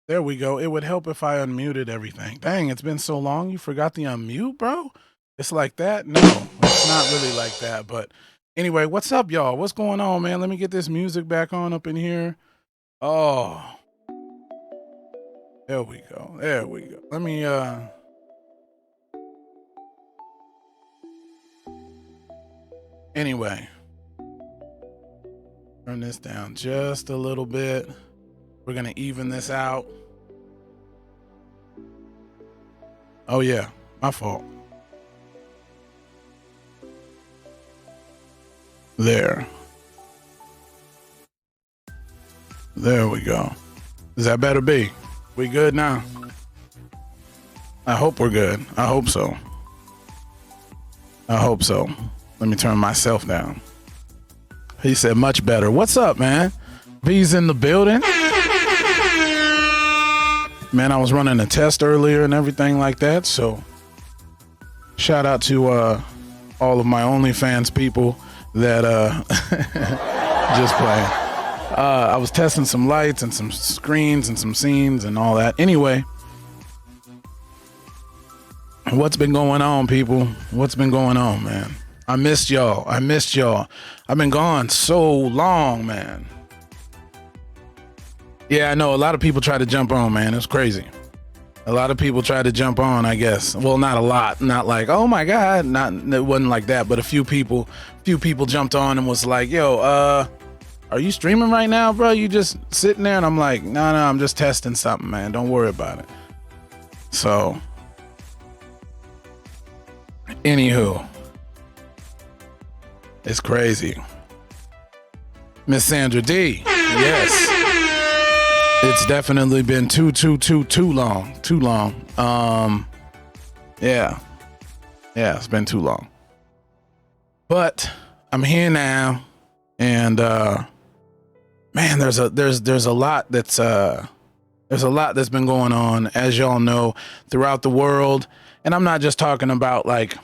There we go. It would help if I unmuted everything. Dang, it's been so long. You forgot the unmute, bro? It's like that? No, it's not really like that. But anyway, what's up, y'all? What's going on, man? Let me get this music back on up in here. Oh, there we go. There we go. Let me, anyway, turn this down just a little bit. We're going to even this out. Oh, yeah, my fault. There. There we go. Is that better, B? We good now? I hope we're good. I hope so. I hope so. Let me turn myself down. He said much better. What's up, man? B's in the building. Man, I was running a test earlier and everything like that. So shout out to all of my OnlyFans people that just playing. I was testing some lights and some screens and some scenes and all that. Anyway, what's been going on, people? What's been going on, man? I missed y'all. I've been gone so long, man. Yeah, I know a lot of people try to jump on, man. It's crazy. A lot of people try to jump on, I guess. Well, not a lot. Not like, oh my God. It wasn't like that. But a few people jumped on and was like, yo, are you streaming right now, bro? You just sitting there? And I'm like, no, I'm just testing something, man. Don't worry about it. So, anywho, it's crazy. Miss Sandra D, yes. It's definitely been too long. Yeah, it's been too long. But I'm here now, and man, there's a lot that's been going on, as y'all know, throughout the world. And I'm not just talking about like,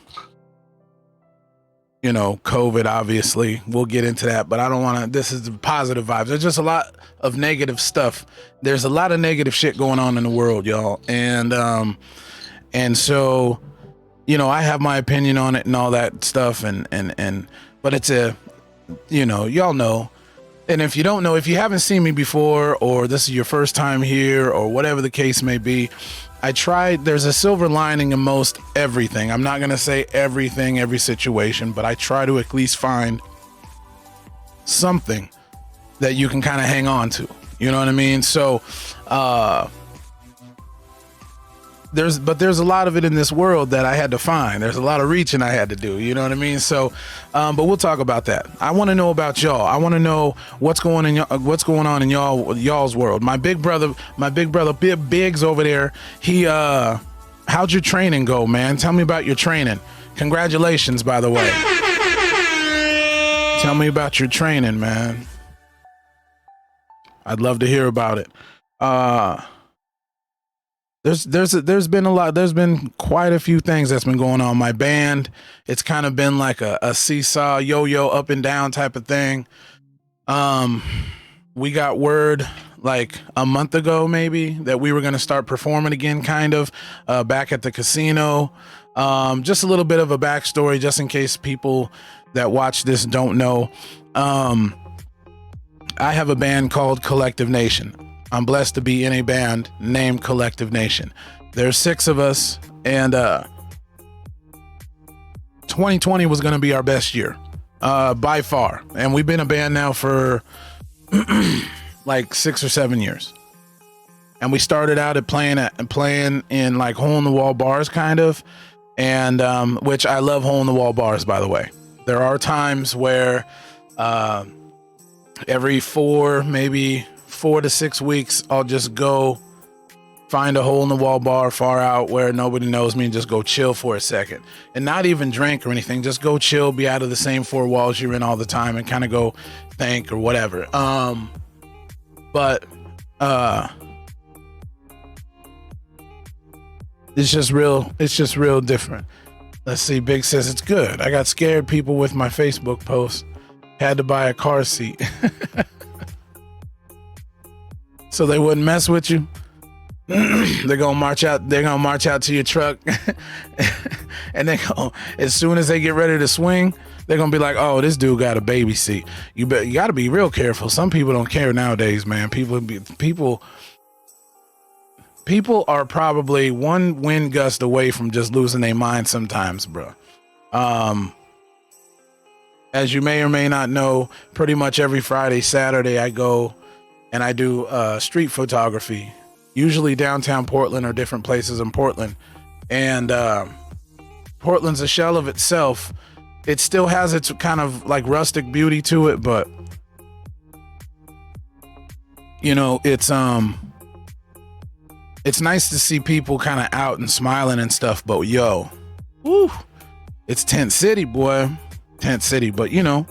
you know, COVID, obviously. We'll get into that, but I don't want to, this is the positive vibes. There's just a lot of negative stuff. There's a lot of negative shit going on in the world, y'all. And so, you know, I have my opinion on it and all that stuff. But it's you know, y'all know. And if you don't know, if you haven't seen me before, or this is your first time here, or whatever the case may be, there's a silver lining in most everything. I'm not going to say everything, every situation, but I try to at least find something that you can kind of hang on to. You know what I mean? So, there's a lot of it in this world that I had to find. There's a lot of reaching I had to do. You know what I mean? So, but we'll talk about that. I want to know about y'all. I want to know what's going on in y'all's world. My big brother, Biggs over there. How'd your training go, man? Tell me about your training. Congratulations, by the way. Tell me about your training, man. I'd love to hear about it. There's been a lot. There's been quite a few things that's been going on. My band, it's kind of been like a seesaw, yo-yo, up and down type of thing. We got word like a month ago, maybe, that we were going to start performing again, kind of, back at the casino. Just a little bit of a backstory, just in case people that watch this don't know. I have a band called Collective Nation. I'm blessed to be in a band named Collective Nation. There's 6 of us, and 2020 was going to be our best year, by far. And we've been a band now for like 6 or 7 years. And we started out at playing in like hole-in-the-wall bars, kind of, and which I love hole-in-the-wall bars, by the way. There are times where every 4 to 6 weeks, I'll just go find a hole-in-the-wall bar far out where nobody knows me and just go chill for a second. And not even drink or anything, just go chill, be out of the same 4 walls you're in all the time, and kind of go think or whatever. But it's just real different. Let's see, Big says it's good. I got scared people with my Facebook post. Had to buy a car seat. So they wouldn't mess with you? They're gonna march out. They're gonna march out to your truck, and they go. As soon as they get ready to swing, they're gonna be like, "Oh, this dude got a baby seat." You got to be real careful. Some people don't care nowadays, man. People are probably one wind gust away from just losing their mind sometimes, bro. As you may or may not know, pretty much every Friday, Saturday, I go and I do street photography. Usually downtown Portland or different places in Portland. And Portland's a shell of itself. It still has its kind of like rustic beauty to it, but you know, it's nice to see people kind of out and smiling and stuff, but yo, woo, it's tent city, boy. Tent city, but you know,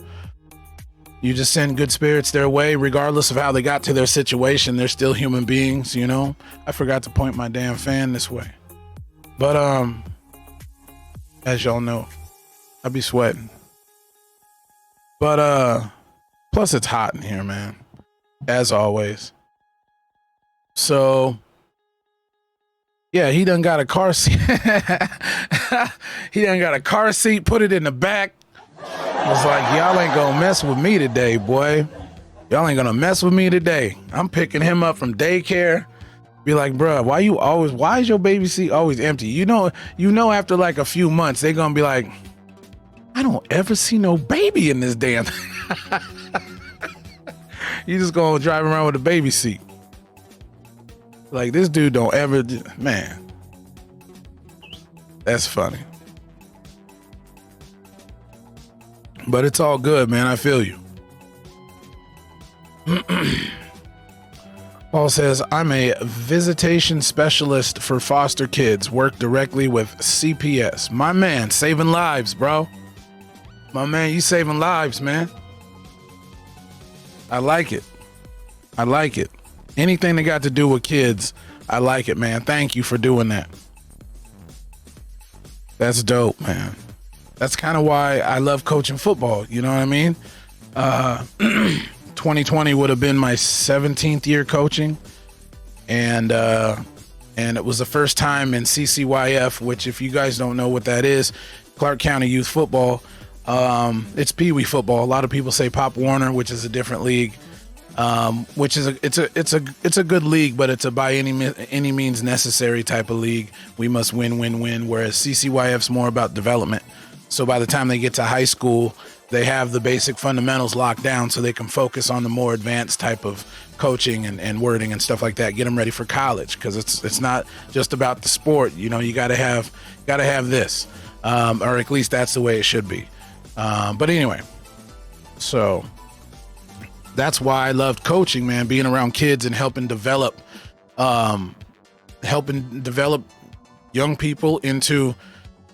you just send good spirits their way, regardless of how they got to their situation. They're still human beings, you know. I forgot to point my damn fan this way. But as y'all know, I be sweating. But plus it's hot in here, man. As always. So yeah, he done got a car seat. He done got a car seat, put it in the back. Was like, y'all ain't gonna mess with me today, boy. Y'all ain't gonna mess with me today. I'm picking him up from daycare. Be like, bruh, why is your baby seat always empty? You know, after like a few months, they're gonna be like, I don't ever see no baby in this damn thing. You just gonna drive around with a baby seat. Like, this dude don't ever, man. That's funny. But it's all good, man. I feel you. Paul says, I'm a visitation specialist for foster kids. Work directly with CPS. My man, saving lives, bro. My man, you saving lives, man. I like it. I like it. Anything that got to do with kids, I like it, man. Thank you for doing that. That's dope, man. That's kind of why I love coaching football. You know what I mean? 2020 would have been my 17th year coaching. And it was the first time in CCYF, which if you guys don't know what that is, Clark County Youth Football, it's Pee Wee football. A lot of people say Pop Warner, which is a different league, which is it's a good league, but it's a by any means necessary type of league. We must win. Whereas CCYF's more about development. So by the time they get to high school, they have the basic fundamentals locked down so they can focus on the more advanced type of coaching and wording and stuff like that. Get them ready for college, because it's not just about the sport. You know, you gotta have this, or at least that's the way it should be. But anyway, so that's why I loved coaching, man, being around kids and helping develop young people into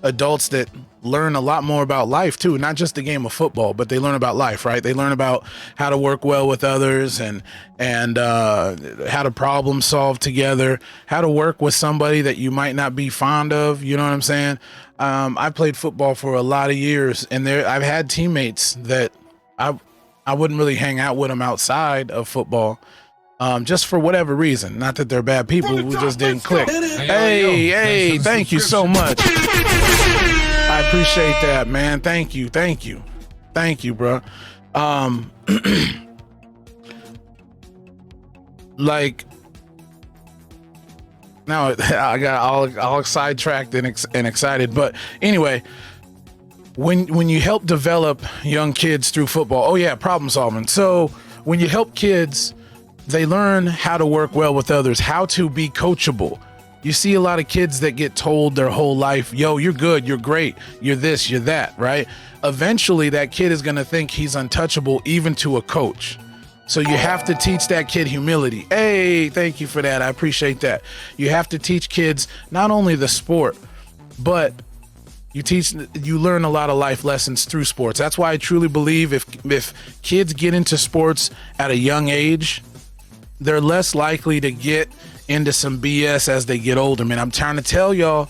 adults that learn a lot more about life too, not just the game of football, but they learn about life, right? They learn about how to work well with others and how to problem solve together, how to work with somebody that you might not be fond of. You know what I'm saying? I played football for a lot of years, and I've had teammates that I wouldn't really hang out with them outside of football. Just for whatever reason. Not that they're bad people, we just didn't click. Hey, thank you so much. I appreciate that, man. Thank you, bro. Like, now I got all sidetracked and excited, but anyway, when you help develop young kids through football, oh yeah, problem solving. So when you help kids, they learn how to work well with others, how to be coachable. You see a lot of kids that get told their whole life, yo, you're good, you're great, you're this, you're that, right? Eventually, that kid is going to think he's untouchable, even to a coach. So you have to teach that kid humility. Hey, thank you for that. I appreciate that. You have to teach kids not only the sport, but you learn a lot of life lessons through sports. That's why I truly believe if kids get into sports at a young age, they're less likely to get into some BS as they get older, man. I'm trying to tell y'all,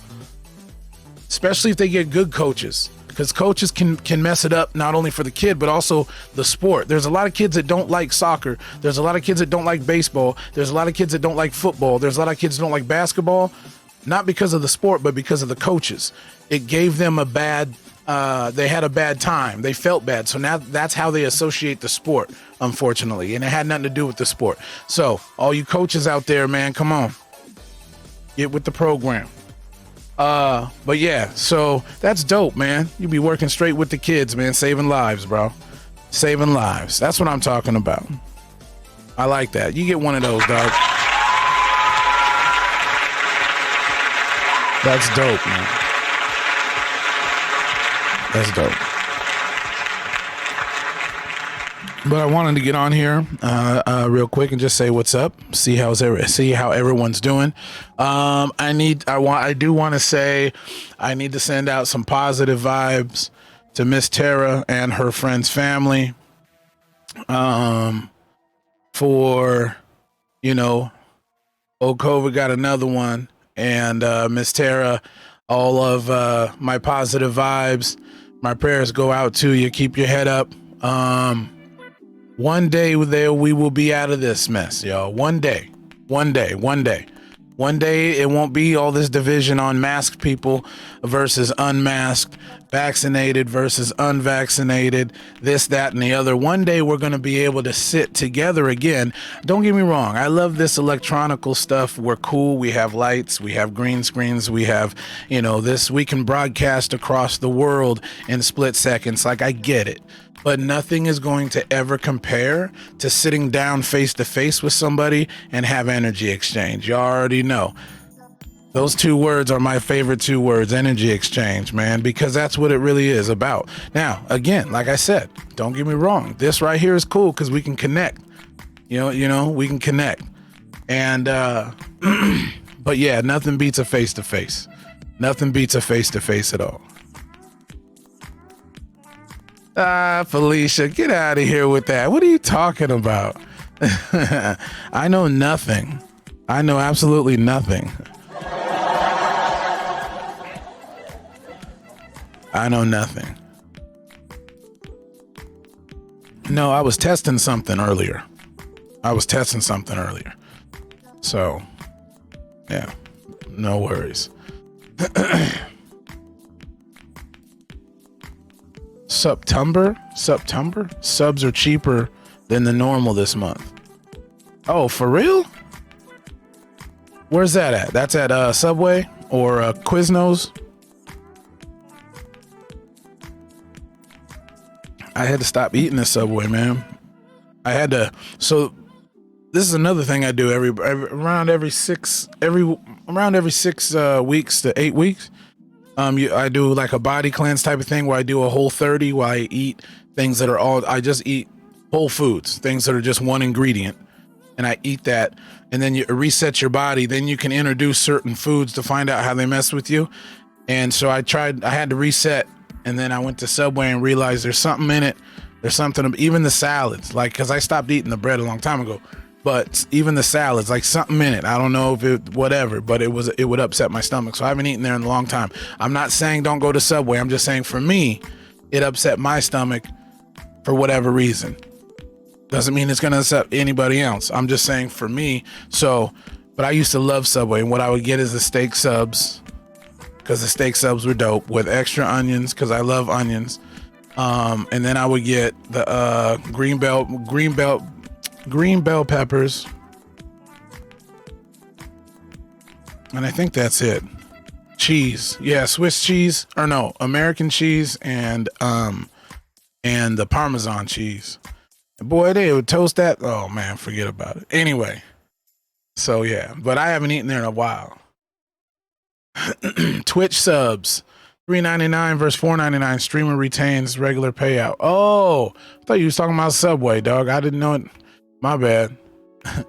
especially if they get good coaches. because coaches can mess it up, not only for the kid but also the sport. There's a lot of kids that don't like soccer. There's a lot of kids that don't like baseball. There's a lot of kids that don't like football. There's a lot of kids that don't like basketball, not because of the sport but because of the coaches. It gave them a bad they had a bad time. They felt bad. So now that's how they associate the sport, unfortunately. And it had nothing to do with the sport. So all you coaches out there, man, come on. Get with the program. But yeah, so that's dope, man. You be working straight with the kids, man. Saving lives, bro. Saving lives. That's what I'm talking about. I like that. You get one of those, dog. That's dope, man. That's dope. But I wanted to get on here real quick and just say what's up. See how everyone's doing. I do want to say I need to send out some positive vibes to Miss Tara and her friend's family. For old COVID got another one, and Miss Tara, all of my positive vibes. My prayers go out to you. Keep your head up. One day we will be out of this mess, y'all. One day it won't be all this division on masked people versus unmasked, vaccinated versus unvaccinated, this, that, and the other. One day we're going to be able to sit together again. Don't get me wrong. I love this electronical stuff. We're cool. We have lights. We have green screens. We have, this. We can broadcast across the world in split seconds. Like, I get it. But nothing is going to ever compare to sitting down face to face with somebody and have energy exchange. You already know. Those two words are my favorite two words, energy exchange, man, because that's what it really is about. Now, again, like I said, don't get me wrong. This right here is cool because we can connect. We can connect. And, but yeah, nothing beats a face to face. Nothing beats a face to face at all. Felicia, get out of here with that. What are you talking about? I know nothing. I know absolutely nothing. I know nothing. No, I was testing something earlier. So, yeah, no worries. September? Subs are cheaper than the normal this month. Oh, for real? Where's that at? That's at Subway or Quiznos? I had to stop eating at Subway, man. I had to. So this is another thing I do around every 6 weeks to 8 weeks. I do like a body cleanse type of thing where I do a whole 30 where I eat things that are I just eat whole foods, things that are just one ingredient, and I eat that, and then you reset your body. Then you can introduce certain foods to find out how they mess with you. And so I had to reset, and then I went to Subway and realized there's something in it. There's something, even the salads, like, cause I stopped eating the bread a long time ago. But even the salads, like something in it, I don't know if it, whatever, but it would upset my stomach. So I haven't eaten there in a long time. I'm not saying don't go to Subway. I'm just saying for me, it upset my stomach for whatever reason. Doesn't mean it's going to upset anybody else. I'm just saying for me. So, but I used to love Subway, and what I would get is the steak subs, because the steak subs were dope, with extra onions, because I love onions. And then I would get the green bell peppers, and I think that's it. Cheese, yeah, Swiss cheese, or no, American cheese, and the Parmesan cheese. Boy, they would toast that. Oh man, forget about it. Anyway, so yeah, but I haven't eaten there in a while. Twitch subs, $3.99 versus $4.99. Streamer retains regular payout. Oh, I thought you was talking about Subway, dog. I didn't know it. My bad. I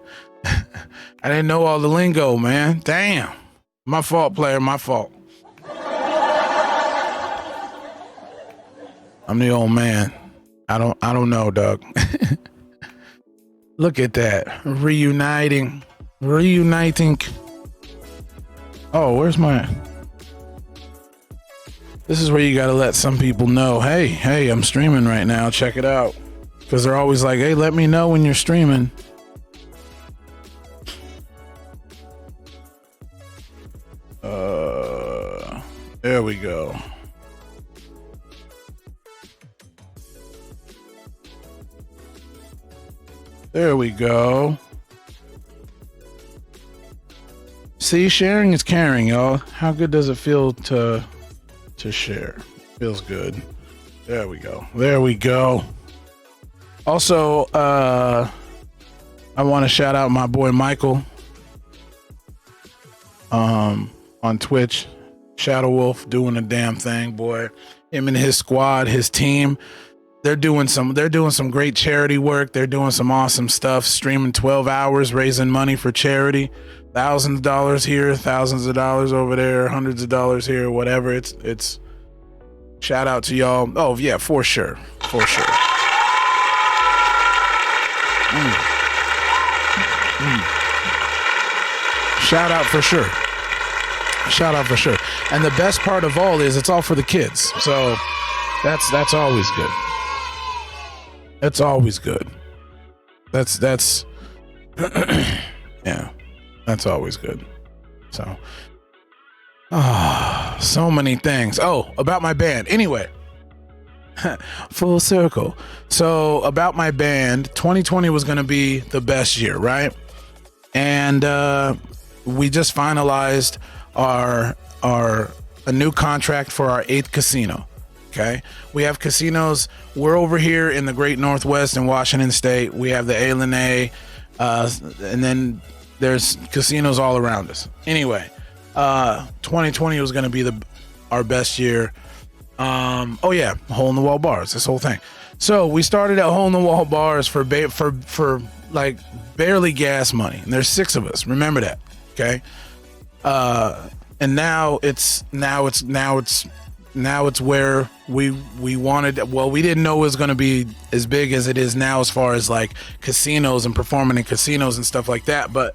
didn't know all the lingo, man. Damn. My fault, player. My fault. I'm the old man. I don't know, dog. Look at that. Reuniting. Oh, where's my... This is where you got to let some people know, hey, I'm streaming right now. Check it out. Because they're always like, hey, let me know when you're streaming. There we go. There we go. See, sharing is caring, y'all. How good does it feel to share? Feels good. There we go. There we go. Also, I want to shout out my boy Michael on Twitch. Shadow Wolf doing a damn thing, boy. Him and his squad, his team, they're doing some great charity work. They're doing some awesome stuff, streaming 12 hours, raising money for charity. Thousands of dollars here, thousands of dollars over there, hundreds of dollars here, whatever. It's shout out to y'all. Oh yeah, for sure. Shout out for sure. And the best part of all is it's all for the kids. So that's always good. That's always good. That's yeah, that's always good. So so many things. Oh, about my band. Anyway, full circle. So about my band, 2020 was going to be the best year, right? And we just finalized a new contract for our 8th casino. Okay, we have casinos. We're over here in the Great Northwest in Washington State. We have the A&A, and then there's casinos all around us. Anyway, 2020 was going to be our best year. Oh yeah, hole in the wall bars. This whole thing. So we started at hole in the wall bars for like barely gas money, and there's 6 of us. Remember that, okay? And now it's where we wanted. Well, we didn't know it was going to be as big as it is now, as far as like casinos and performing in casinos and stuff like that. But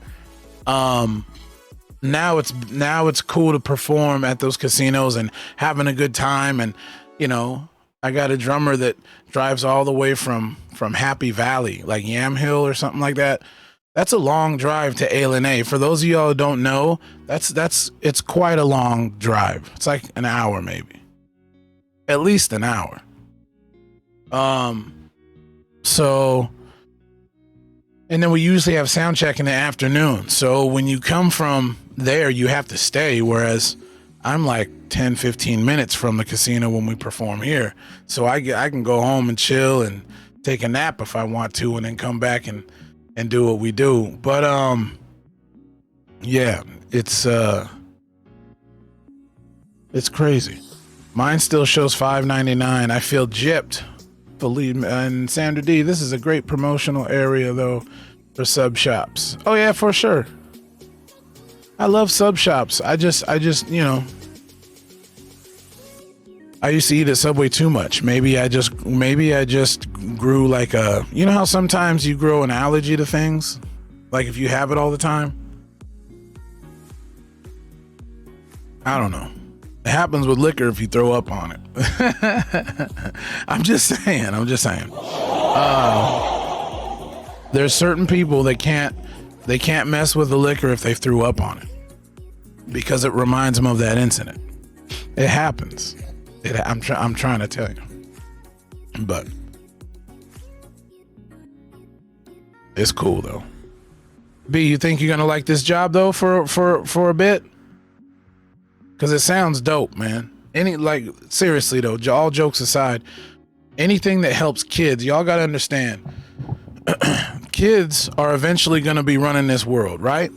now it's cool to perform at those casinos and having a good time. And you know, I got a drummer that drives all the way from Happy Valley, like Yam Hill or something like that. That's a long drive to A&A. For those of y'all who don't know, it's quite a long drive. It's like an hour, maybe. At least an hour. So, and then we usually have sound check in the afternoon. So when you come from there, you have to stay. Whereas I'm like 10, 15 minutes from the casino when we perform here. So I can go home and chill and take a nap if I want to, and then come back and do what we do. But yeah, it's crazy. Mine still shows $5.99. I feel gypped. Believe me. And Sandra D, this is a great promotional area though for sub shops. Oh yeah, for sure. I love sub shops. I just you know, I used to eat at Subway too much. Maybe I just grew like a, you know how sometimes you grow an allergy to things? Like if you have it all the time? I don't know. It happens with liquor if you throw up on it. I'm just saying. There's certain people that can't mess with the liquor if they threw up on it, because it reminds them of that incident. It happens. I'm trying to tell you, but it's cool though. B, you think you're gonna like this job though for a bit? Because it sounds dope, man. Seriously though, all jokes aside, anything that helps kids, y'all gotta understand. Kids are eventually gonna be running this world, right?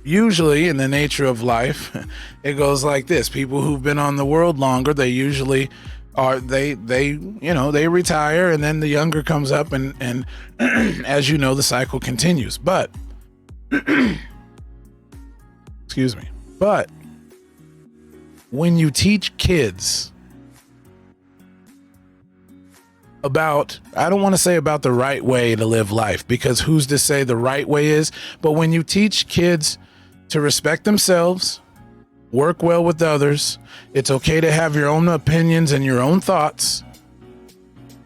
Usually in the nature of life, it goes like this. People who've been on the world longer, they usually are, they retire, and then the younger comes up, and as you know, the cycle continues. But excuse me. But when you teach kids about, I don't want to say about the right way to live life, because who's to say the right way is, but when you teach kids to respect themselves, Work well with others. It's okay to have your own opinions and your own thoughts.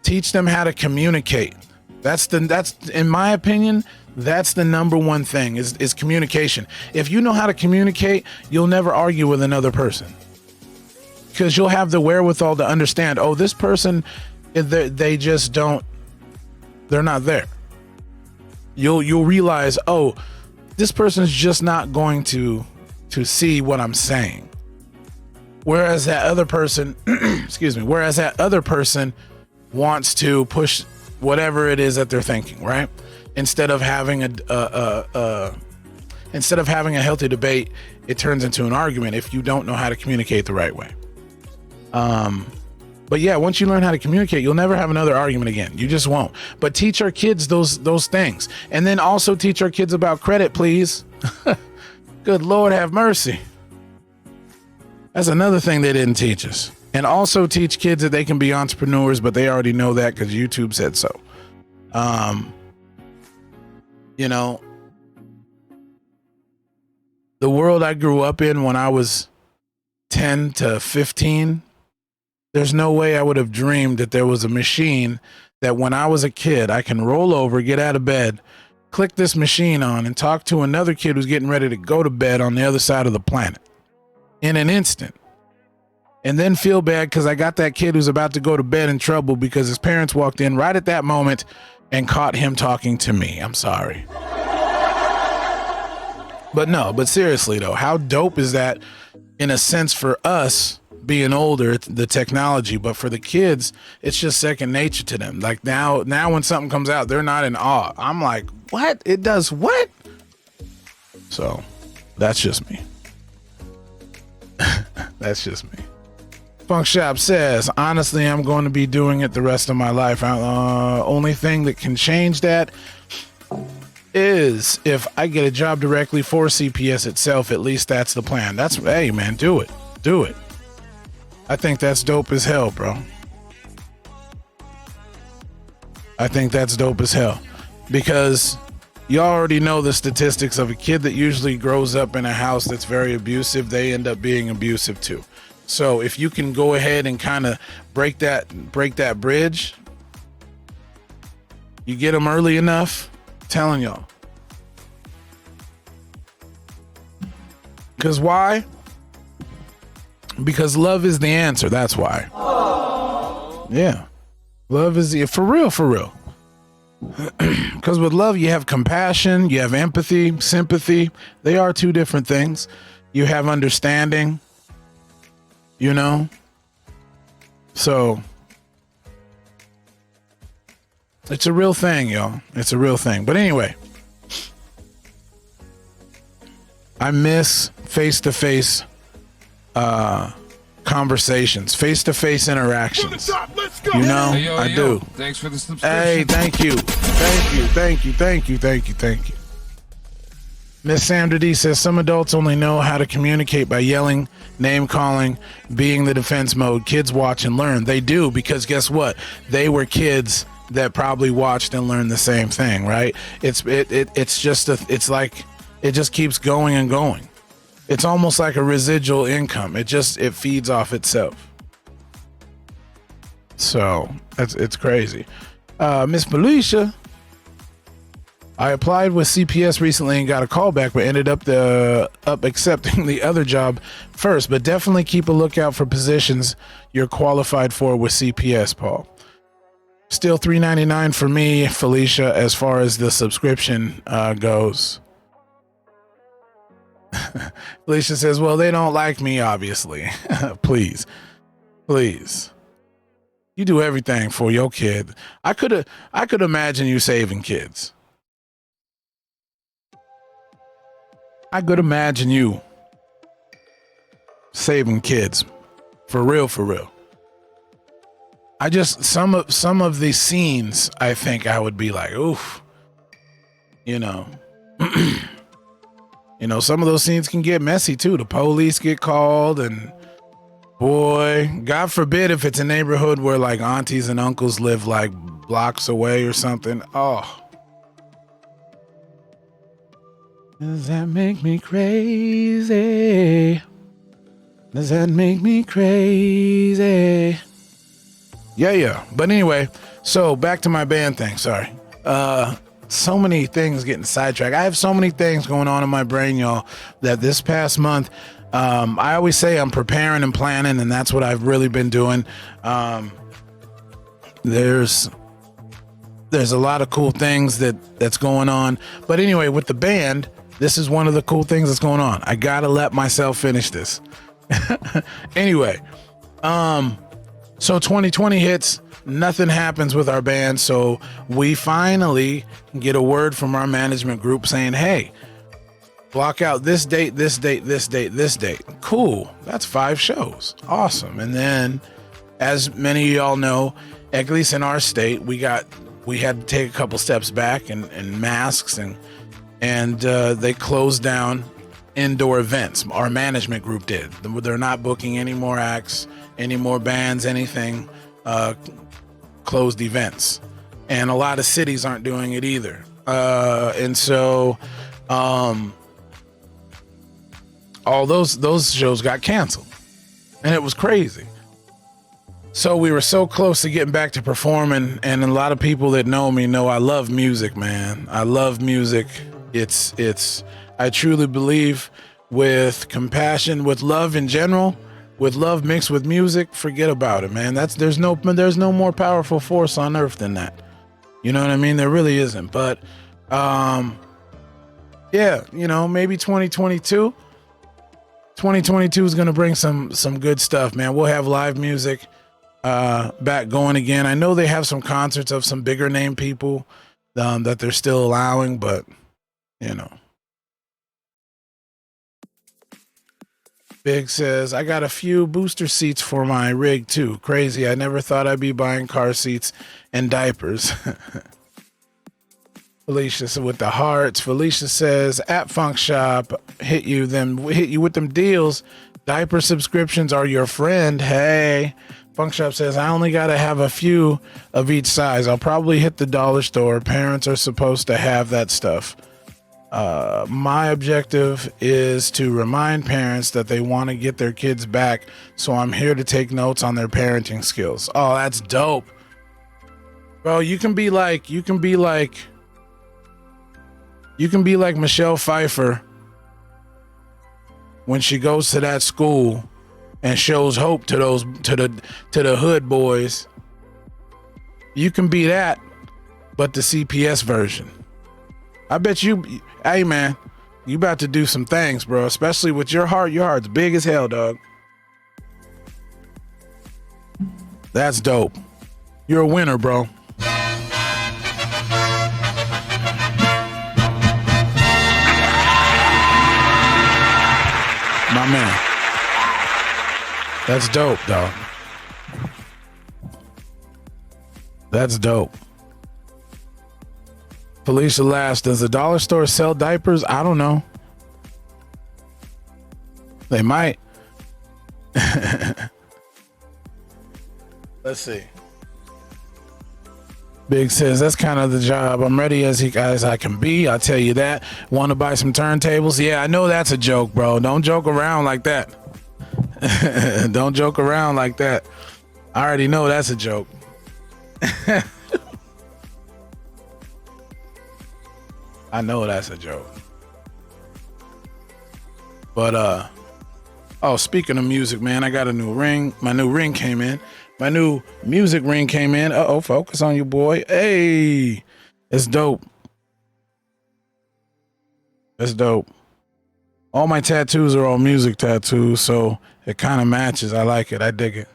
Teach them how to communicate. That's in my opinion, that's the number one thing is communication. If you know how to communicate, you'll never argue with another person. Because you'll have the wherewithal to understand, oh, this person, they just don't, they're not there. You'll realize, oh, this person's just not going to see what I'm saying. Whereas that other person, whereas that other person wants to push whatever it is that they're thinking, right? Instead of having a healthy debate, it turns into an argument if you don't know how to communicate the right way. But yeah, once you learn how to communicate, you'll never have another argument again. You just won't. But teach our kids those things. And then also teach our kids about credit, please. Good Lord have mercy. That's another thing they didn't teach us. And also teach kids that they can be entrepreneurs, but they already know that because YouTube said so. You know, the world I grew up in when I was 10 to 15, there's no way I would have dreamed that there was a machine that when I was a kid, I can roll over, get out of bed, click this machine on, and talk to another kid who's getting ready to go to bed on the other side of the planet in an instant. And then feel bad because I got that kid who's about to go to bed in trouble because his parents walked in right at that moment and caught him talking to me. I'm sorry. But seriously though, how dope is that in a sense for us being older, the technology, but for the kids, it's just second nature to them. Like now when something comes out, they're not in awe. I'm like, what? It does what? So that's just me. That's just me. Funk Shop says, honestly, I'm going to be doing it the rest of my life. Only thing that can change that is if I get a job directly for CPS itself. At least that's the plan. Hey man, do it. I think that's dope as hell, bro. I think that's dope as hell because you already know the statistics of a kid that usually grows up in a house that's very abusive. They end up being abusive too. So if you can go ahead and kind of break that bridge, you get them early enough, I'm telling y'all. Because why? Because love is the answer. That's why. Yeah. Love is for real. Because with love, you have compassion, you have empathy, sympathy. They are two different things. You have understanding, you know? So it's a real thing, y'all. It's a real thing. But anyway, I miss face-to-face conversations, face-to-face interactions. You know, hey, yo, I do. Thanks for the subscription. Hey, thank you. Miss Sandra D says some adults only know how to communicate by yelling, name calling, being the defense mode. Kids watch and learn. They do, because guess what? They were kids that probably watched and learned the same thing, right? It's like it just keeps going and going. It's almost like a residual income. It feeds off itself. So it's crazy. Miss Felicia, I applied with CPS recently and got a call back, but ended up accepting the other job first. But definitely keep a lookout for positions you're qualified for with CPS, Paul. Still $3.99 for me, Felicia, as far as the subscription goes. Felicia says, well, they don't like me, obviously. Please. You do everything for your kid. I could imagine you saving kids. I could imagine you saving kids. For real. I just, some of these scenes, I think I would be like, oof. You know. You know, some of those scenes can get messy too. The police get called, and boy, God forbid if it's a neighborhood where like aunties and uncles live like blocks away or something. Oh. Does that make me crazy? Does that make me crazy? Yeah. But anyway, so back to my band thing. Sorry. So many things getting sidetracked. I have so many things going on in my brain, y'all, that this past month, I always say I'm preparing and planning, and that's what I've really been doing. There's a lot of cool things that's going on. But anyway, with the band, this is one of the cool things that's going on. I gotta let myself finish this. Anyway, so 2020 hits, nothing happens with our band, so we finally get a word from our management group saying, hey, block out this date, this date, this date, this date. Cool. That's 5 shows. Awesome. And then, as many of y'all know, at least in our state, we had to take a couple steps back and masks and they closed down indoor events. Our management group did. They're not booking any more acts, any more bands, anything, closed events. And a lot of cities aren't doing it either. And so all those shows got canceled, and it was crazy. So we were so close to getting back to performing, and a lot of people that know me know I love music, man. I love music. I truly believe with compassion, with love in general, with love mixed with music, forget about it, man. There's no more powerful force on earth than that. You know what I mean? There really isn't. But yeah, maybe 2022 is going to bring some good stuff, man. We'll have live music back going again. I know they have some concerts of some bigger name people that they're still allowing, but Big says, I got a few booster seats for my rig too. Crazy. I never thought I'd be buying car seats and diapers. Felicia with the hearts. Felicia says, at Funk Shop, hit you with them deals. Diaper subscriptions are your friend. Hey. Funk Shop says, I only got to have a few of each size. I'll probably hit the dollar store. Parents are supposed to have that stuff. My objective is to remind parents that they want to get their kids back. So I'm here to take notes on their parenting skills. Oh, that's dope. Bro, you can be like Michelle Pfeiffer when she goes to that school and shows hope to the hood boys. You can be that, but the CPS version. I bet you, hey man, you about to do some things, bro, especially with your heart. Your heart's big as hell, dog. That's dope. You're a winner, bro. My man. That's dope, dog. That's dope. Felicia laughs. Does the dollar store sell diapers? I don't know. They might. Let's see. Big says, that's kind of the job. I'm ready as I can be. I'll tell you that. Want to buy some turntables? Yeah, I know that's a joke, bro. Don't joke around like that. Don't joke around like that. I already know that's a joke. I know that's a joke. But speaking of music, man, I got a new ring. My new ring came in. My new music ring came in. Focus on you, boy. Hey, it's dope. It's dope. All my tattoos are all music tattoos, so it kind of matches. I like it. I dig it.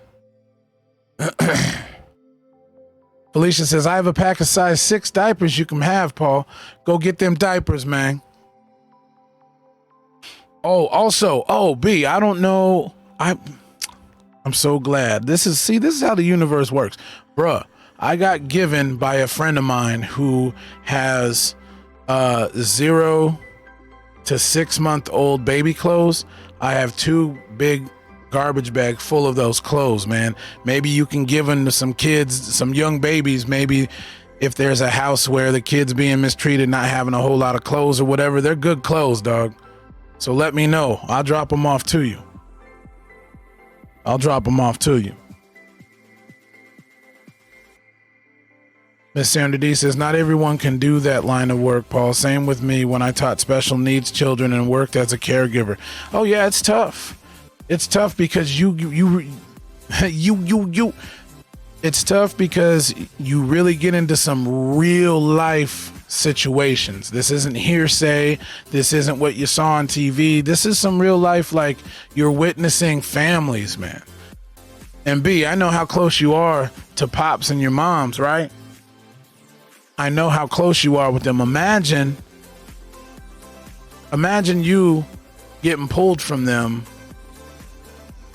Felicia says, I have a pack of size 6 diapers you can have, Paul. Go get them diapers, man. Oh, also, B, I don't know. I'm so glad. This is how the universe works. Bruh, I got given by a friend of mine who has 0 to 6 month old baby clothes. I have 2 big garbage bag full of those clothes, man. Maybe you can give them to some kids, some young babies. Maybe if there's a house where the kids being mistreated, not having a whole lot of clothes or whatever, they're good clothes, dog. So let me know. I'll drop them off to you. I'll drop them off to you. Miss Sandra D says, not everyone can do that line of work, Paul. Same with me when I taught special needs children and worked as a caregiver. Oh yeah, it's tough. It's tough because it's tough because you really get into some real life situations. This isn't hearsay. This isn't what you saw on TV. This is some real life, like you're witnessing families, man. And B, I know how close you are to pops and your moms, right? I know how close you are with them. Imagine you getting pulled from them.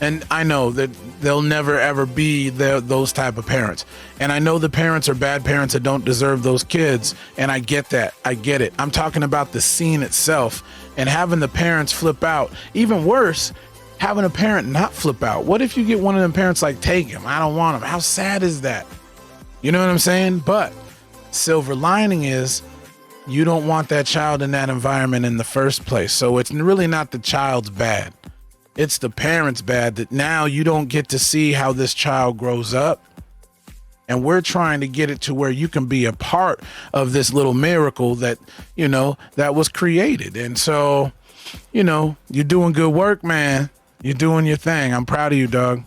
And I know that they'll never ever be those type of parents. And I know the parents are bad parents that don't deserve those kids. And I get that. I get it. I'm talking about the scene itself and having the parents flip out. Even worse, having a parent not flip out. What if you get one of them parents like, take him, I don't want him? How sad is that? You know what I'm saying? But silver lining is you don't want that child in that environment in the first place. So it's really not the child's bad. It's the parents bad that now you don't get to see how this child grows up. And we're trying to get it to where you can be a part of this little miracle that, you know, that was created. And so, you know, you're doing good work, man. You're doing your thing. I'm proud of you, dog.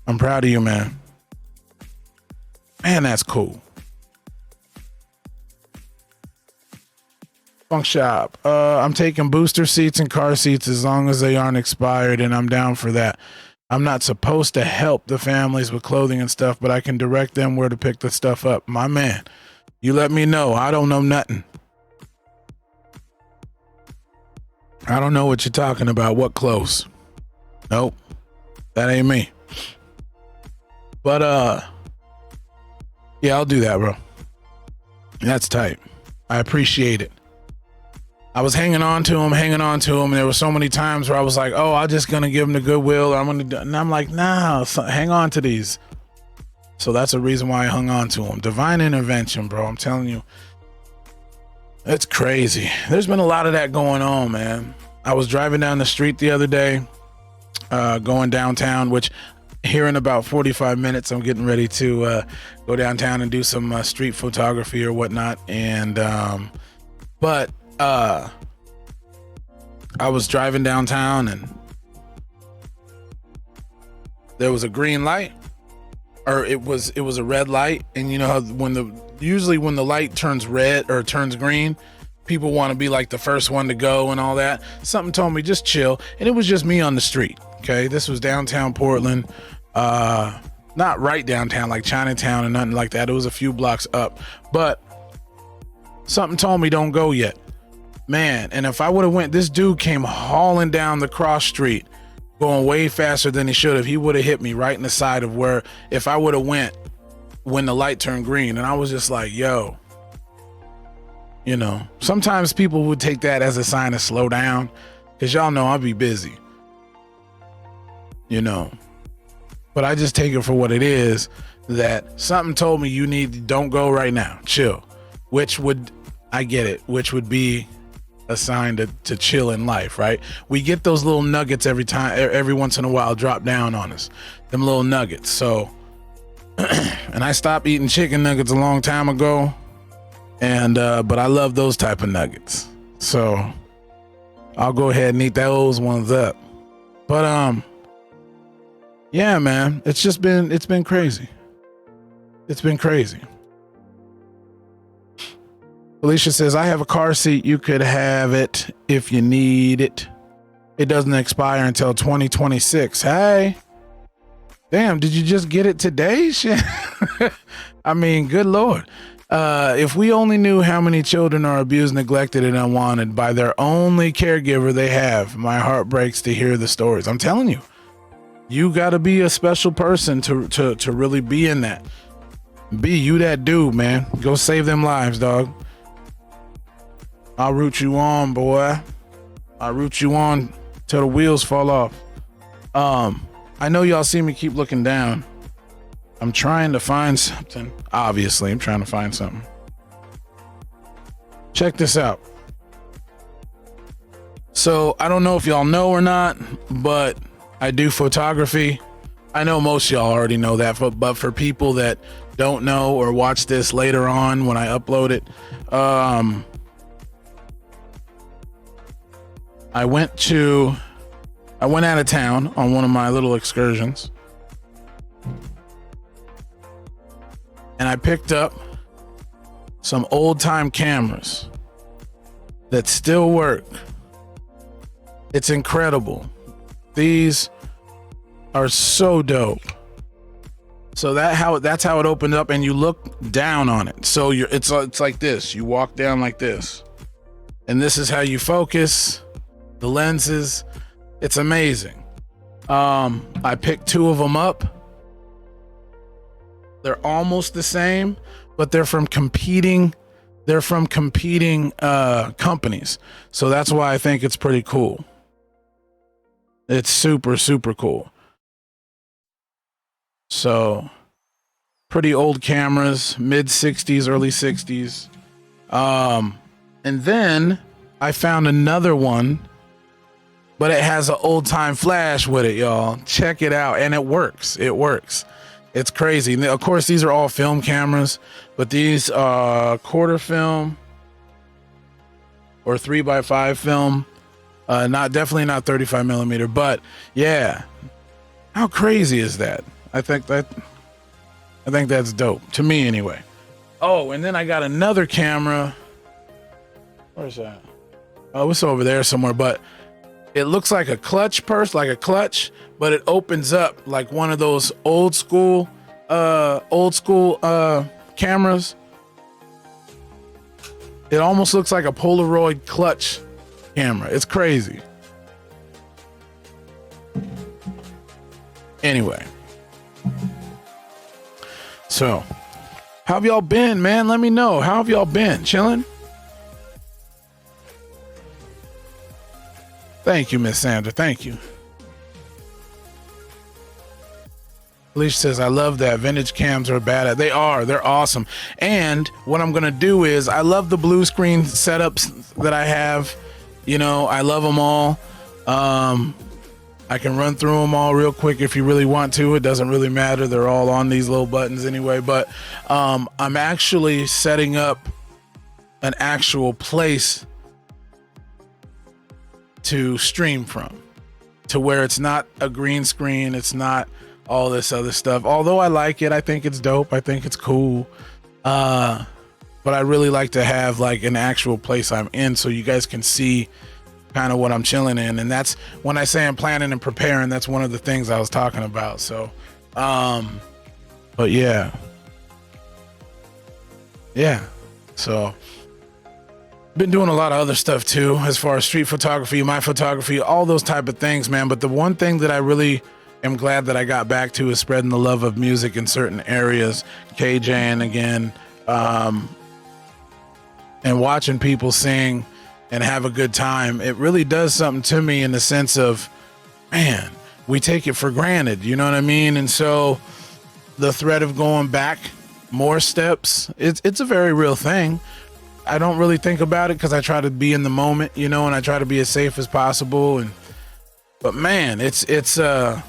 I'm proud of you, man. Man, that's cool. Funk Shop. I'm taking booster seats and car seats as long as they aren't expired, and I'm down for that. I'm not supposed to help the families with clothing and stuff, but I can direct them where to pick the stuff up. My man, you let me know. I don't know nothing. I don't know what you're talking about. What clothes? Nope. That ain't me. But yeah, I'll do that, bro. That's tight. I appreciate it. I was hanging on to him. And there were so many times where I was like, oh, I'm just going to give him the goodwill. And I'm like, nah, hang on to these. So that's the reason why I hung on to him. Divine intervention, bro. I'm telling you. It's crazy. There's been a lot of that going on, man. I was driving down the street the other day, going downtown, which here in about 45 minutes, I'm getting ready to go downtown and do some street photography or whatnot. And, I was driving downtown and there was a green light, or it was a red light. And you know how usually when the light turns red or turns green, people want to be like the first one to go and all that. Something told me just chill. And it was just me on the street. Okay. This was downtown Portland. Not right downtown like Chinatown and nothing like that. It was a few blocks up, but something told me don't go yet. Man, and if I would have went, this dude came hauling down the cross street, going way faster than he should have. He would have hit me right in the side of where, if I would have went when the light turned green. And I was just like, yo, you know, sometimes people would take that as a sign to slow down, because y'all know I'll be busy, you know, but I just take it for what it is, that something told me don't go right now, chill, I get it, which would be a sign to chill in life, right? We get those little nuggets every once in a while drop down on us, them little nuggets. So, and I stopped eating chicken nuggets a long time ago, and but I love those type of nuggets. So I'll go ahead and eat those ones up. But yeah, man, it's been crazy. It's been crazy. Alicia says, I have a car seat. You could have it if you need it. It doesn't expire until 2026. Hey, damn, did you just get it today? Shit. I mean, good Lord. If we only knew how many children are abused, neglected, and unwanted by their only caregiver they have, my heart breaks to hear the stories. I'm telling you, you got to be a special person to really be in that. Be you that dude, man. Go save them lives, dog. I'll root you on, boy. I'll root you on till the wheels fall off. I know y'all see me keep looking down. I'm trying to find something. Obviously, I'm trying to find something. Check this out. So I don't know if y'all know or not, but I do photography. I know most of y'all already know that, but for people that don't know or watch this later on when I upload it, I went out of town on one of my little excursions, and I picked up some old time cameras that still work. It's incredible. These are so dope. So that's how it opened up, and you look down on it. So it's like this. You walk down like this, and this is how you focus. The lenses, it's amazing. I picked two of them up. They're almost the same, but they're from competing companies. So that's why I think it's pretty cool. It's super, super cool. So pretty old cameras, mid 60s, early 60s. And then I found another one, but it has an old time flash with it, y'all. Check it out. And it works. It's crazy. And of course, these are all film cameras, but these quarter film or 3x5 film, definitely not 35 millimeter, but yeah. How crazy is that? I think that's dope to me anyway. Oh, and then I got another camera. Where's that? Oh, it's over there somewhere, but it looks like a clutch purse, but it opens up like one of those old school cameras. It almost looks like a Polaroid clutch camera. It's crazy. Anyway. So, how have y'all been, man? Let me know. How have y'all been? Chilling? Thank you, Miss Sandra. Thank you. Alicia says, I love that. Vintage cams are bad. They are. They're awesome. And what I'm going to do is, I love the blue screen setups that I have. You know, I love them all. I can run through them all real quick if you really want to. It doesn't really matter. They're all on these little buttons anyway. But I'm actually setting up an actual place to stream from, to where it's not a green screen. It's not all this other stuff. Although I like it, I think it's dope. I think it's cool. But I really like to have like an actual place I'm in so you guys can see kind of what I'm chilling in. And that's when I say I'm planning and preparing, that's one of the things I was talking about. So, but yeah. So been doing a lot of other stuff too, as far as street photography, my photography, all those type of things, man. But the one thing that I really am glad that I got back to is spreading the love of music in certain areas, KJing again, and watching people sing and have a good time. It really does something to me in the sense of, man, we take it for granted, you know what I mean? And so the threat of going back more steps, it's a very real thing. I don't really think about it because I try to be in the moment, you know, and I try to be as safe as possible. But man, it's a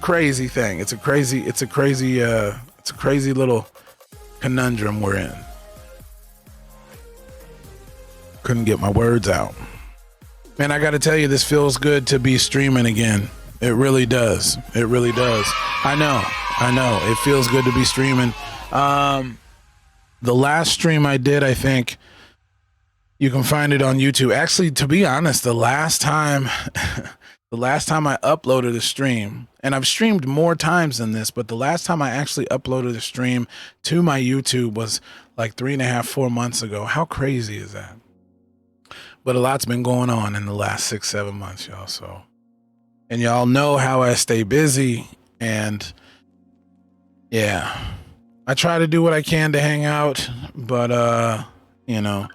crazy thing. It's a crazy little conundrum we're in. Couldn't get my words out. Man, I got to tell you, this feels good to be streaming again. It really does. It really does. I know. It feels good to be streaming. The last stream I did, I think you can find it on YouTube. Actually, to be honest, the last time I uploaded a stream, and I've streamed more times than this, but the last time I actually uploaded a stream to my YouTube was like 3.5, 4 months ago. How crazy is that? But a lot's been going on in the last 6, 7 months, y'all. So, and y'all know how I stay busy, and yeah, I try to do what I can to hang out, but you know,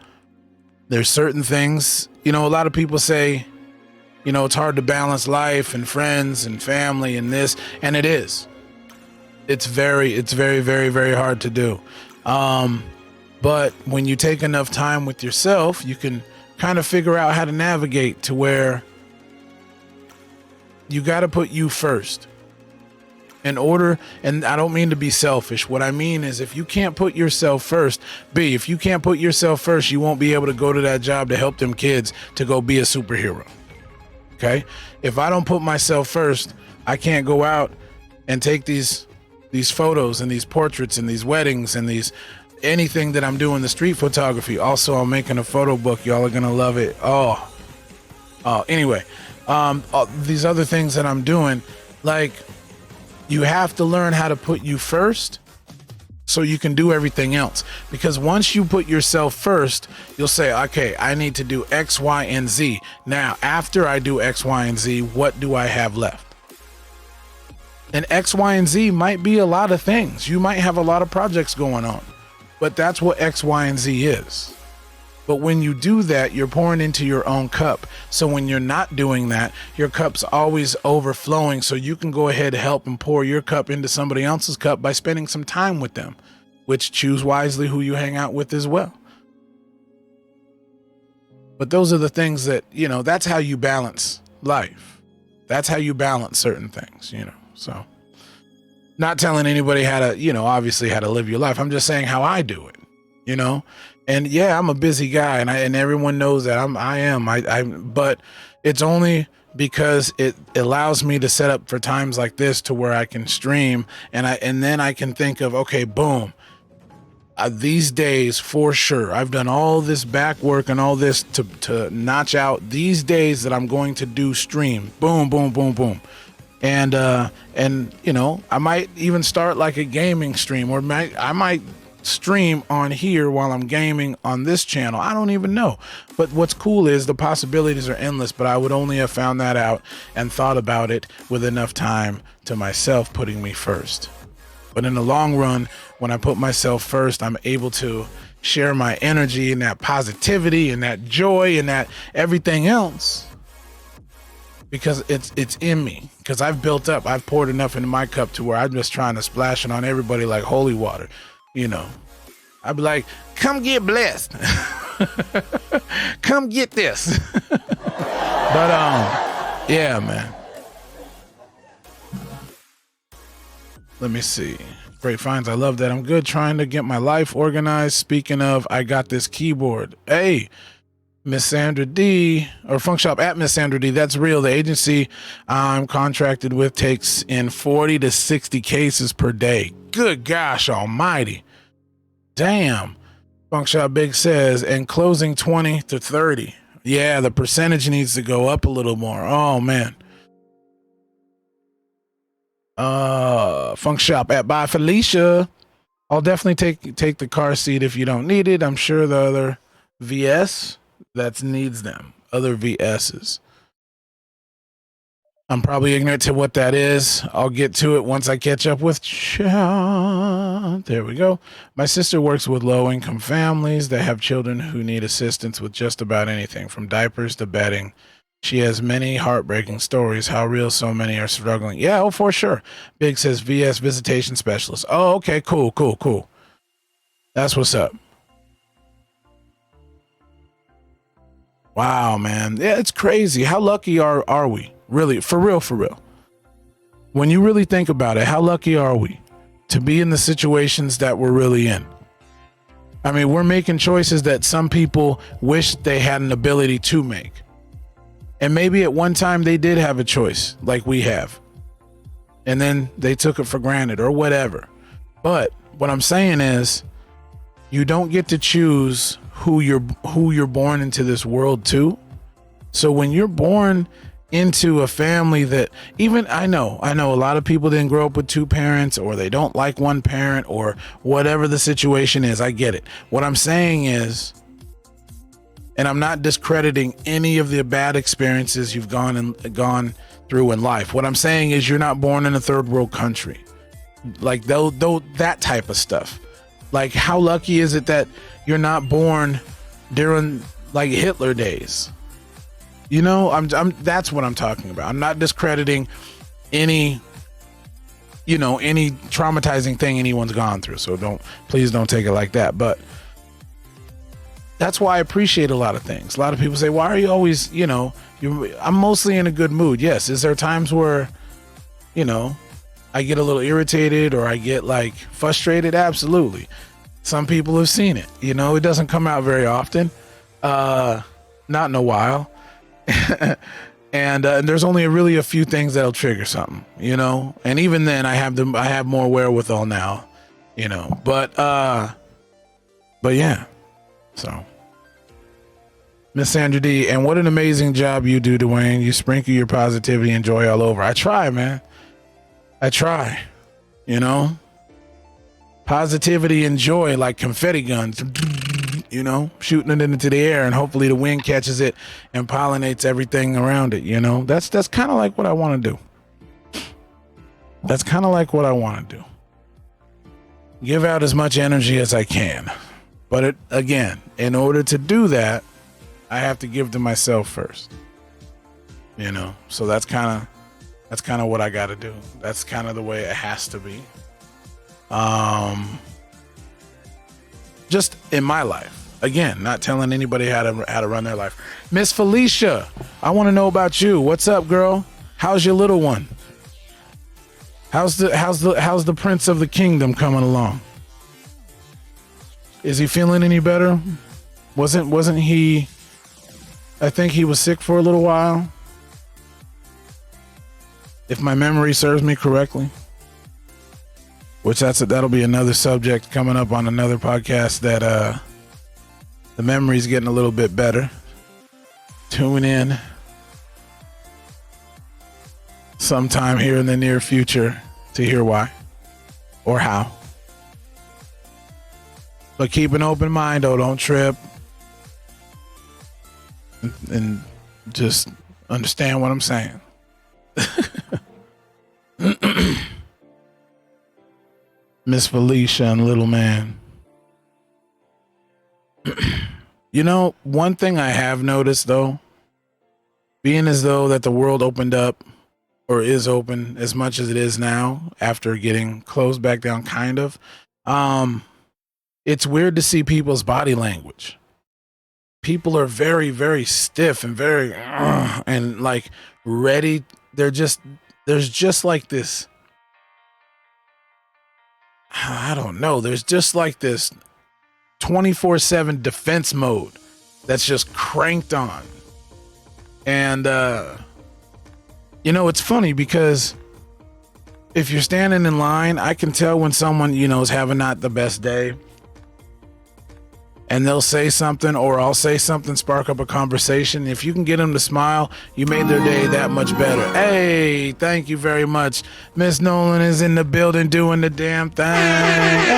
there's certain things, you know, a lot of people say, you know, it's hard to balance life and friends and family and this, and it is. It's very, very, very hard to do. But when you take enough time with yourself, you can kind of figure out how to navigate to where You got to put you first. In order, and I don't mean to be selfish. What I mean is if you can't put yourself first, if you can't put yourself first, you won't be able to go to that job to help them kids to go be a superhero. Okay? If I don't put myself first, I can't go out and take these photos and these portraits and these weddings and these anything that I'm doing, the street photography. Also, I'm making a photo book. Y'all are gonna love it. Anyway, these other things that I'm doing, like, you have to learn how to put you first so you can do everything else. Because once you put yourself first, you'll say, okay, I need to do X, Y, and Z. Now, after I do X, Y, and Z, what do I have left? And X, Y, and Z might be a lot of things. You might have a lot of projects going on, but that's what X, Y, and Z is. But when you do that, you're pouring into your own cup. So when you're not doing that, your cup's always overflowing. So you can go ahead and help and pour your cup into somebody else's cup by spending some time with them, which choose wisely who you hang out with as well. But those are the things that, that's how you balance life. That's how you balance certain things, So not telling anybody how to, obviously how to live your life. I'm just saying how I do it, And yeah, I'm a busy guy, and everyone knows that I am. But it's only because it allows me to set up for times like this to where I can stream, and then I can think of, okay, boom. These days, for sure, I've done all this back work and all this to notch out these days that I'm going to do stream. Boom, boom, boom, boom. And I might even start like a gaming stream, or I might stream on here while I'm gaming on this channel. I don't even know. But what's cool is the possibilities are endless, but I would only have found that out and thought about it with enough time to myself putting me first. But in the long run, when I put myself first, I'm able to share my energy and that positivity and that joy and that everything else, because it's in me, because I've built up, I've poured enough into my cup to where I'm just trying to splash it on everybody like holy water. I'd be like, come get blessed. Come get this. But yeah, man. Let me see. Great finds. I love that. I'm good trying to get my life organized. Speaking of, I got this keyboard. Hey, Miss Sandra D, or Funk Shop at Miss Sandra D. That's real. The agency I'm contracted with takes in 40 to 60 cases per day. Good gosh almighty. Damn. Funk Shop Big says, and closing 20 to 30. Yeah, the percentage needs to go up a little more. Oh, man. Funk Shop at Bye Felicia. I'll definitely take the car seat if you don't need it. I'm sure the other VS that needs them. Other VSs. I'm probably ignorant to what that is. I'll get to it once I catch up with chat. There we go. My sister works with low-income families that have children who need assistance with just about anything, from diapers to bedding. She has many heartbreaking stories, how real so many are struggling. Yeah, oh, for sure. Big says VS visitation specialist. Oh, okay, cool. That's what's up. Wow, man. Yeah, it's crazy. How lucky are we? Really, for real. When you really think about it, how lucky are we to be in the situations that we're really in? I mean, we're making choices that some people wish they had an ability to make. And maybe at one time they did have a choice like we have. And then they took it for granted or whatever. But what I'm saying is, you don't get to choose who you're born into this world to. So when you're born into a family that, even I know a lot of people didn't grow up with two parents, or they don't like one parent, or whatever the situation is. I get it. What I'm saying is, and I'm not discrediting any of the bad experiences you've gone through in life. What I'm saying is, you're not born in a third world country. Like though that type of stuff. Like, how lucky is it that you're not born during like Hitler days? That's what I'm talking about. I'm not discrediting any traumatizing thing anyone's gone through. So please don't take it like that. But that's why I appreciate a lot of things. A lot of people say, why are you always, I'm mostly in a good mood. Yes. Is there times where, I get a little irritated or I get like frustrated? Absolutely. Some people have seen it. It doesn't come out very often. Not in a while. And there's only really a few things that'll trigger something, and even then I have more wherewithal now, but yeah. So Miss Sandra D, and what an amazing job you do, Dwayne. You sprinkle your positivity and joy all over. I try, man. I try, positivity and joy like confetti guns, shooting it into the air, and hopefully the wind catches it and pollinates everything around it. That's kind of like what I want to do. That's kind of like what I want to do. Give out as much energy as I can. But again, in order to do that, I have to give to myself first. So that's kind of what I got to do. That's kind of the way it has to be. Just in my life. Again, not telling anybody how to run their life. Miss Felicia, I want to know about you. What's up, girl? How's your little one? How's the Prince of the Kingdom coming along? Is he feeling any better? Wasn't he? I think he was sick for a little while, if my memory serves me correctly. Which that'll be another subject coming up on another podcast. That the memory's getting a little bit better. Tune in sometime here in the near future to hear why or how. But keep an open mind, though. Don't trip. And just understand what I'm saying. Miss Felicia and little man. One thing I have noticed, though, being as though that the world opened up or is open as much as it is now after getting closed back down, kind of, it's weird to see people's body language. People are very, very stiff and very and like ready. There's just like this. I don't know. There's just like this 24/7 defense mode that's just cranked on. And, it's funny because if you're standing in line, I can tell when someone, is having not the best day. And they'll say something, or I'll say something, spark up a conversation. If you can get them to smile, you made their day that much better. Hey, thank you very much. Miss Nolan is in the building doing the damn thing. Hey,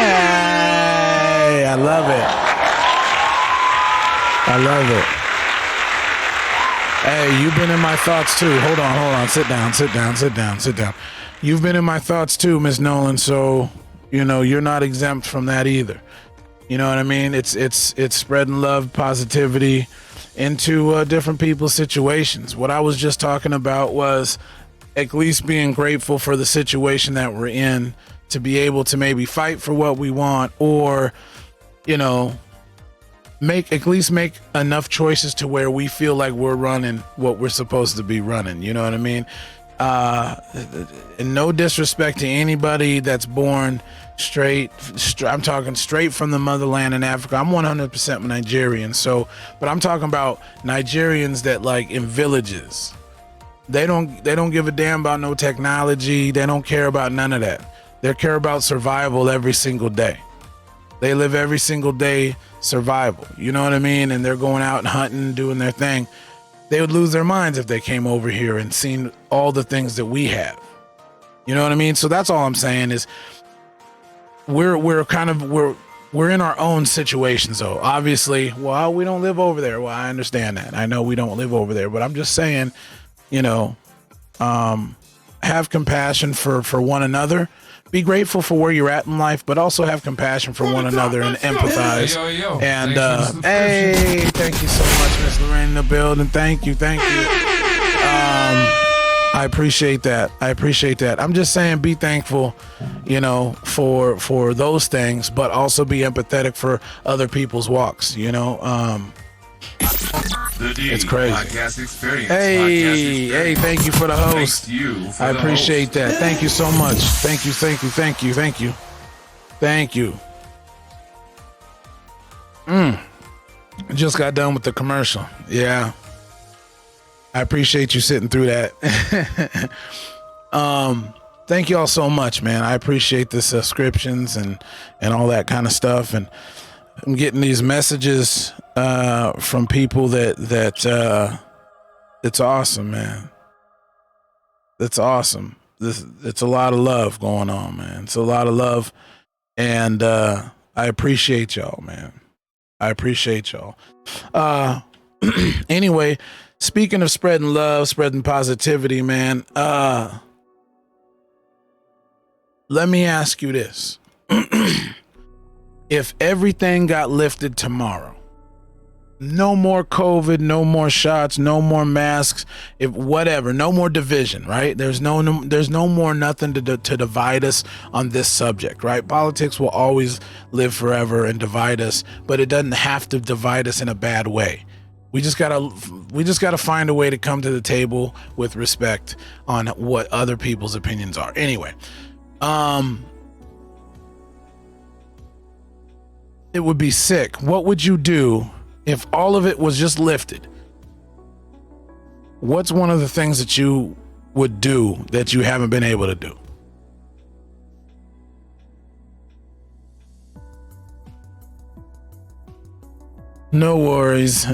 I love it. I love it. Hey, you've been in my thoughts too. Hold on. Sit down. You've been in my thoughts too, Miss Nolan. So, you're not exempt from that either. You know what I mean? It's spreading love, positivity into different people's situations. What I was just talking about was at least being grateful for the situation that we're in, to be able to maybe fight for what we want, or, make enough choices to where we feel like we're running what we're supposed to be running. You know what I mean? And no disrespect to anybody that's born straight. I'm talking straight from the motherland in Africa. I'm 100% Nigerian. So, but I'm talking about Nigerians that like in villages. They don't give a damn about no technology. They don't care about none of that. They care about survival every single day. They live every single day survival. You know what I mean? And they're going out and hunting, doing their thing. They would lose their minds if they came over here and seen all the things that we have. You know what I mean? So that's all I'm saying is we're in our own situations, though. Obviously, well, we don't live over there. Well, I understand that. I know we don't live over there, but I'm just saying, have compassion for one another. Be grateful for where you're at in life, but also have compassion for one another and empathize. Yo. And hey, thank you so much, Miss Lorraine in the building. Thank you. I appreciate that. I appreciate that. I'm just saying, be thankful, you know, for those things, but also be empathetic for other people's walks. You know, it's crazy. Podcast experience. Hey, thank you for the host. I appreciate that. Thank you so much. Thank you. Just got done with the commercial. Yeah. I appreciate you sitting through that. Thank you all so much, man. I appreciate the subscriptions and all that kind of stuff. And I'm getting these messages from people that it's awesome, man. It's awesome. It's a lot of love going on, man. It's a lot of love. And I appreciate y'all, man. I appreciate y'all. Anyway, speaking of spreading love, spreading positivity, man, let me ask you this. If everything got lifted tomorrow, no more COVID, no more shots, no more masks, if whatever, no more division, right? There's no more nothing to divide us on this subject, right? Politics will always live forever and divide us, but it doesn't have to divide us in a bad way. We just gotta find a way to come to the table with respect on what other people's opinions are. Anyway, it would be sick. What would you do if all of it was just lifted? What's one of the things that you would do that you haven't been able to do? No worries,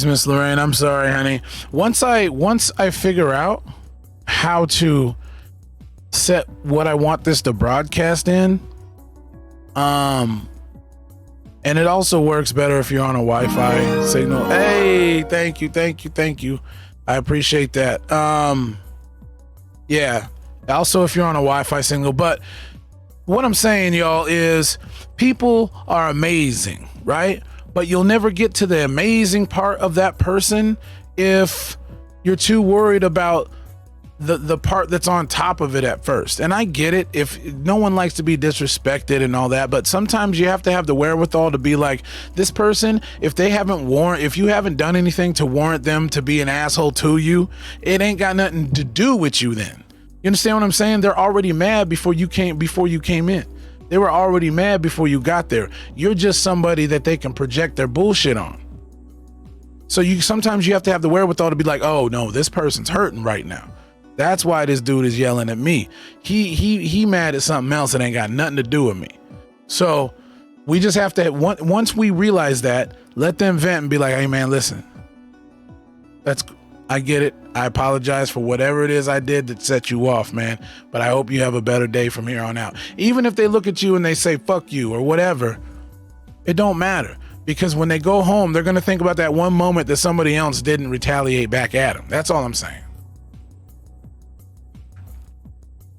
Miss Lorraine. I'm sorry, honey. Once I figure out how to set what I want this to broadcast in, and it also works better if you're on a Wi-Fi signal. Hey, thank you. I appreciate that. Yeah. Also, if you're on a Wi-Fi signal. But what I'm saying, y'all, is people are amazing, right? But you'll never get to the amazing part of that person if you're too worried about the part that's on top of it at first. And I get it, if no one likes to be disrespected and all that, but sometimes you have to have the wherewithal to be like, this person, if you haven't done anything to warrant them to be an asshole to you, it ain't got nothing to do with you then. You understand what I'm saying? They're already mad before you came in. They were already mad before you got there. You're just somebody that they can project their bullshit on. So sometimes you have to have the wherewithal to be like, oh no, this person's hurting right now. That's why this dude is yelling at me. He mad at something else that ain't got nothing to do with me. So we just have to, once we realize that, let them vent and be like, hey man, listen, I get it. I apologize for whatever it is I did that set you off, man. But I hope you have a better day from here on out. Even if they look at you and they say, fuck you or whatever, it don't matter. Because when they go home, they're going to think about that one moment that somebody else didn't retaliate back at them. That's all I'm saying.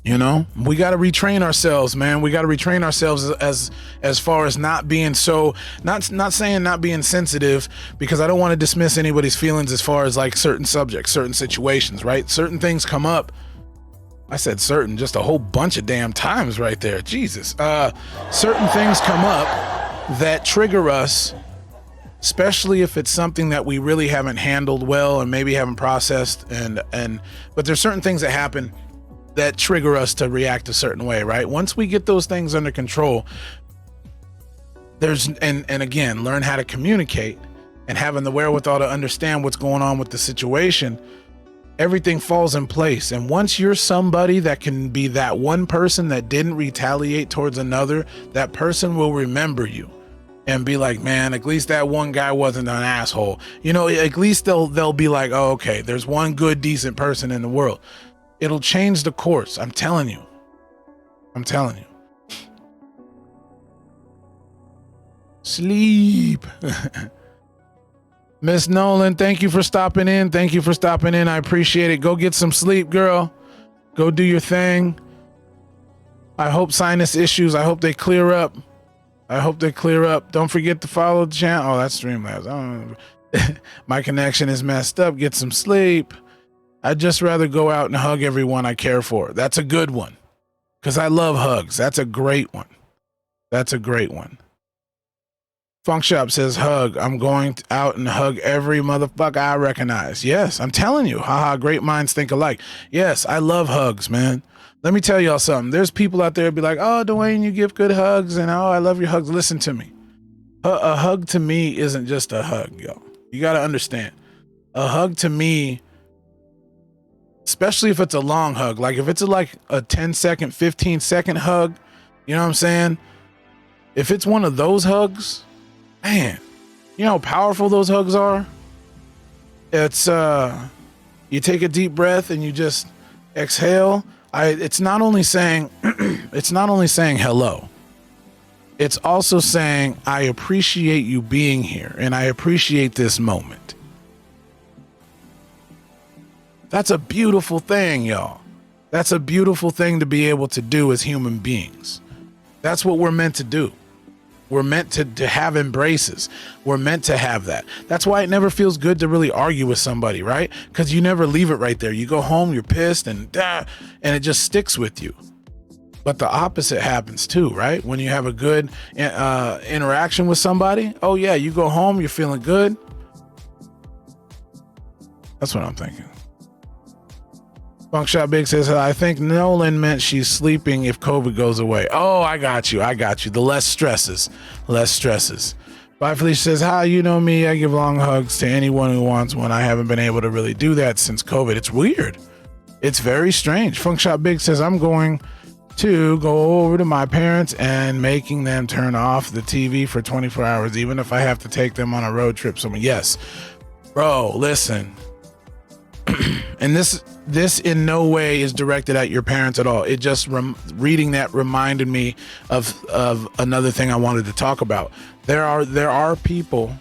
You know, we got to retrain ourselves, man. We got to retrain ourselves as far as not being so, not saying not being sensitive, because I don't want to dismiss anybody's feelings as far as like certain subjects, certain situations, right? Certain things come up. I said certain just a whole bunch of damn times right there. Jesus. Certain things come up that trigger us, especially if it's something that we really haven't handled well and maybe haven't processed. But there's certain things that happen that trigger us to react a certain way, right? Once we get those things under control, and again, learn how to communicate and having the wherewithal to understand what's going on with the situation, everything falls in place. And once you're somebody that can be that one person that didn't retaliate towards another, that person will remember you and be like, man, at least that one guy wasn't an asshole. You know, at least they'll be like, oh, okay, there's one good, decent person in the world. It'll change the course. I'm telling you. Sleep. Miss Nolan, thank you for stopping in. I appreciate it. Go get some sleep, girl. Go do your thing. I hope sinus issues, I hope they clear up. Don't forget to follow the channel. Oh, that's Streamlabs. My connection is messed up. Get some sleep. I'd just rather go out and hug everyone I care for. That's a good one. Because I love hugs. That's a great one. That's a great one. Funk Shop says hug. I'm going out and hug every motherfucker I recognize. Yes, I'm telling you. Haha, great minds think alike. Yes, I love hugs, man. Let me tell y'all something. There's people out there be like, oh, Dwayne, you give good hugs, and oh, I love your hugs. Listen to me. A hug to me isn't just a hug, yo. You got to understand. A hug to me, especially if it's a long hug, like if it's like a 10-second, 15-second hug, you know what I'm saying? If it's one of those hugs, man, you know how powerful those hugs are? It's, you take a deep breath and you just exhale. It's not only saying, it's not only saying hello. It's also saying, I appreciate you being here and I appreciate this moment. That's a beautiful thing, y'all. That's a beautiful thing to be able to do as human beings. That's what we're meant to do. We're meant to have embraces. We're meant to have that. That's why it never feels good to really argue with somebody, right? Because you never leave it right there. You go home, you're pissed, and it just sticks with you. But the opposite happens too, right? When you have a good interaction with somebody, oh yeah, you go home, you're feeling good. That's what I'm thinking. Funk Shop Big says, I think Nolan meant she's sleeping if COVID goes away. Oh, I got you. The less stresses. Bye Felicia says, hi, you know me. I give long hugs to anyone who wants one. I haven't been able to really do that since COVID. It's weird. It's very strange. Funk Shop Big says, I'm going to go over to my parents and making them turn off the TV for 24 hours, even if I have to take them on a road trip somewhere. Yes, bro, listen. And this in no way is directed at your parents at all. It just reading that reminded me of another thing I wanted to talk about. There are people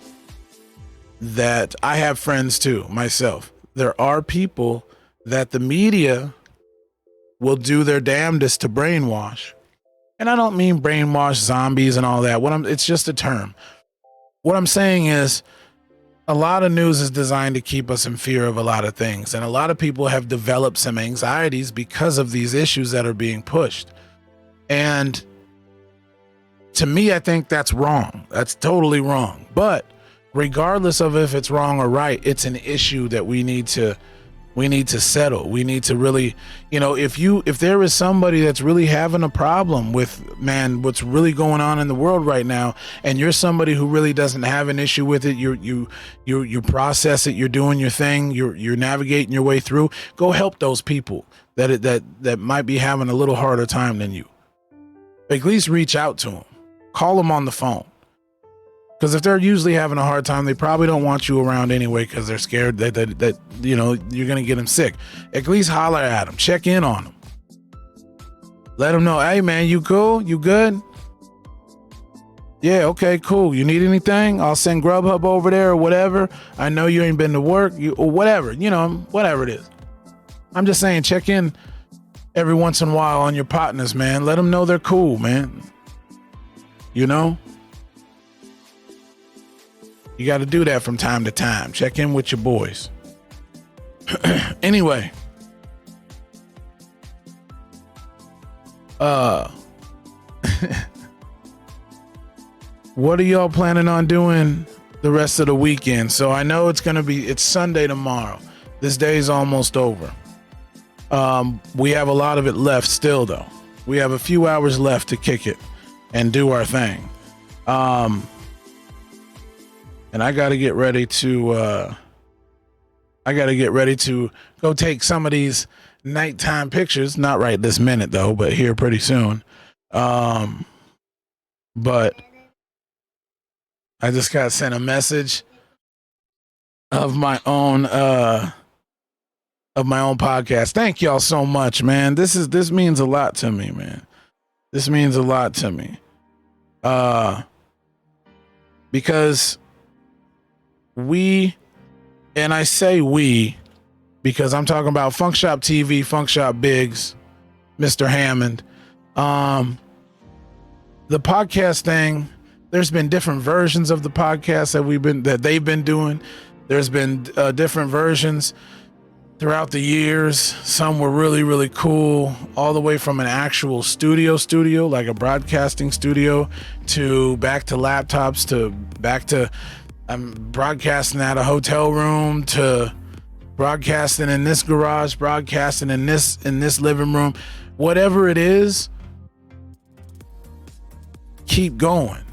that I have friends too myself. There are people that the media will do their damnedest to brainwash. And I don't mean brainwash zombies and all that. It's just a term. What I'm saying is, a lot of news is designed to keep us in fear of a lot of things. And a lot of people have developed some anxieties because of these issues that are being pushed. And to me, I think that's wrong. That's totally wrong. But regardless of if it's wrong or right, it's an issue that we need to settle. We need to really, if there is somebody that's really having a problem with, man, what's really going on in the world right now, and you're somebody who really doesn't have an issue with it, you process it, you're doing your thing, you're navigating your way through, go help those people that might be having a little harder time than you. At least reach out to them, call them on the phone. Because if they're usually having a hard time, they probably don't want you around anyway because they're scared that you're going to get them sick. At least holler at them. Check in on them. Let them know, hey, man, you cool? You good? Yeah, okay, cool. You need anything? I'll send Grubhub over there or whatever. I know you ain't been to work or whatever, whatever it is. I'm just saying, check in every once in a while on your partners, man. Let them know they're cool, man. You got to do that from time to time. Check in with your boys. Anyway. What are y'all planning on doing the rest of the weekend? So I know it's Sunday tomorrow. This day is almost over. We have a lot of it left still, though. We have a few hours left to kick it and do our thing. And I got to get ready to go take some of these nighttime pictures. Not right this minute though, but here pretty soon. But I just got sent a message of my own podcast. Thank y'all so much, man. This means a lot to me, man. This means a lot to me. Because and I say we because I'm talking about Funk Shop TV, Funk Shop Biggs, Mr. Hammond. The podcast thing, there's been different versions of the podcast that they've been doing. There's been different versions. throughout the years. Some were really, really cool, all the way from an actual studio, like a broadcasting studio, to back to laptops, to back to broadcasting at a hotel room, to broadcasting in this garage, broadcasting in this living room. Whatever it is, keep going.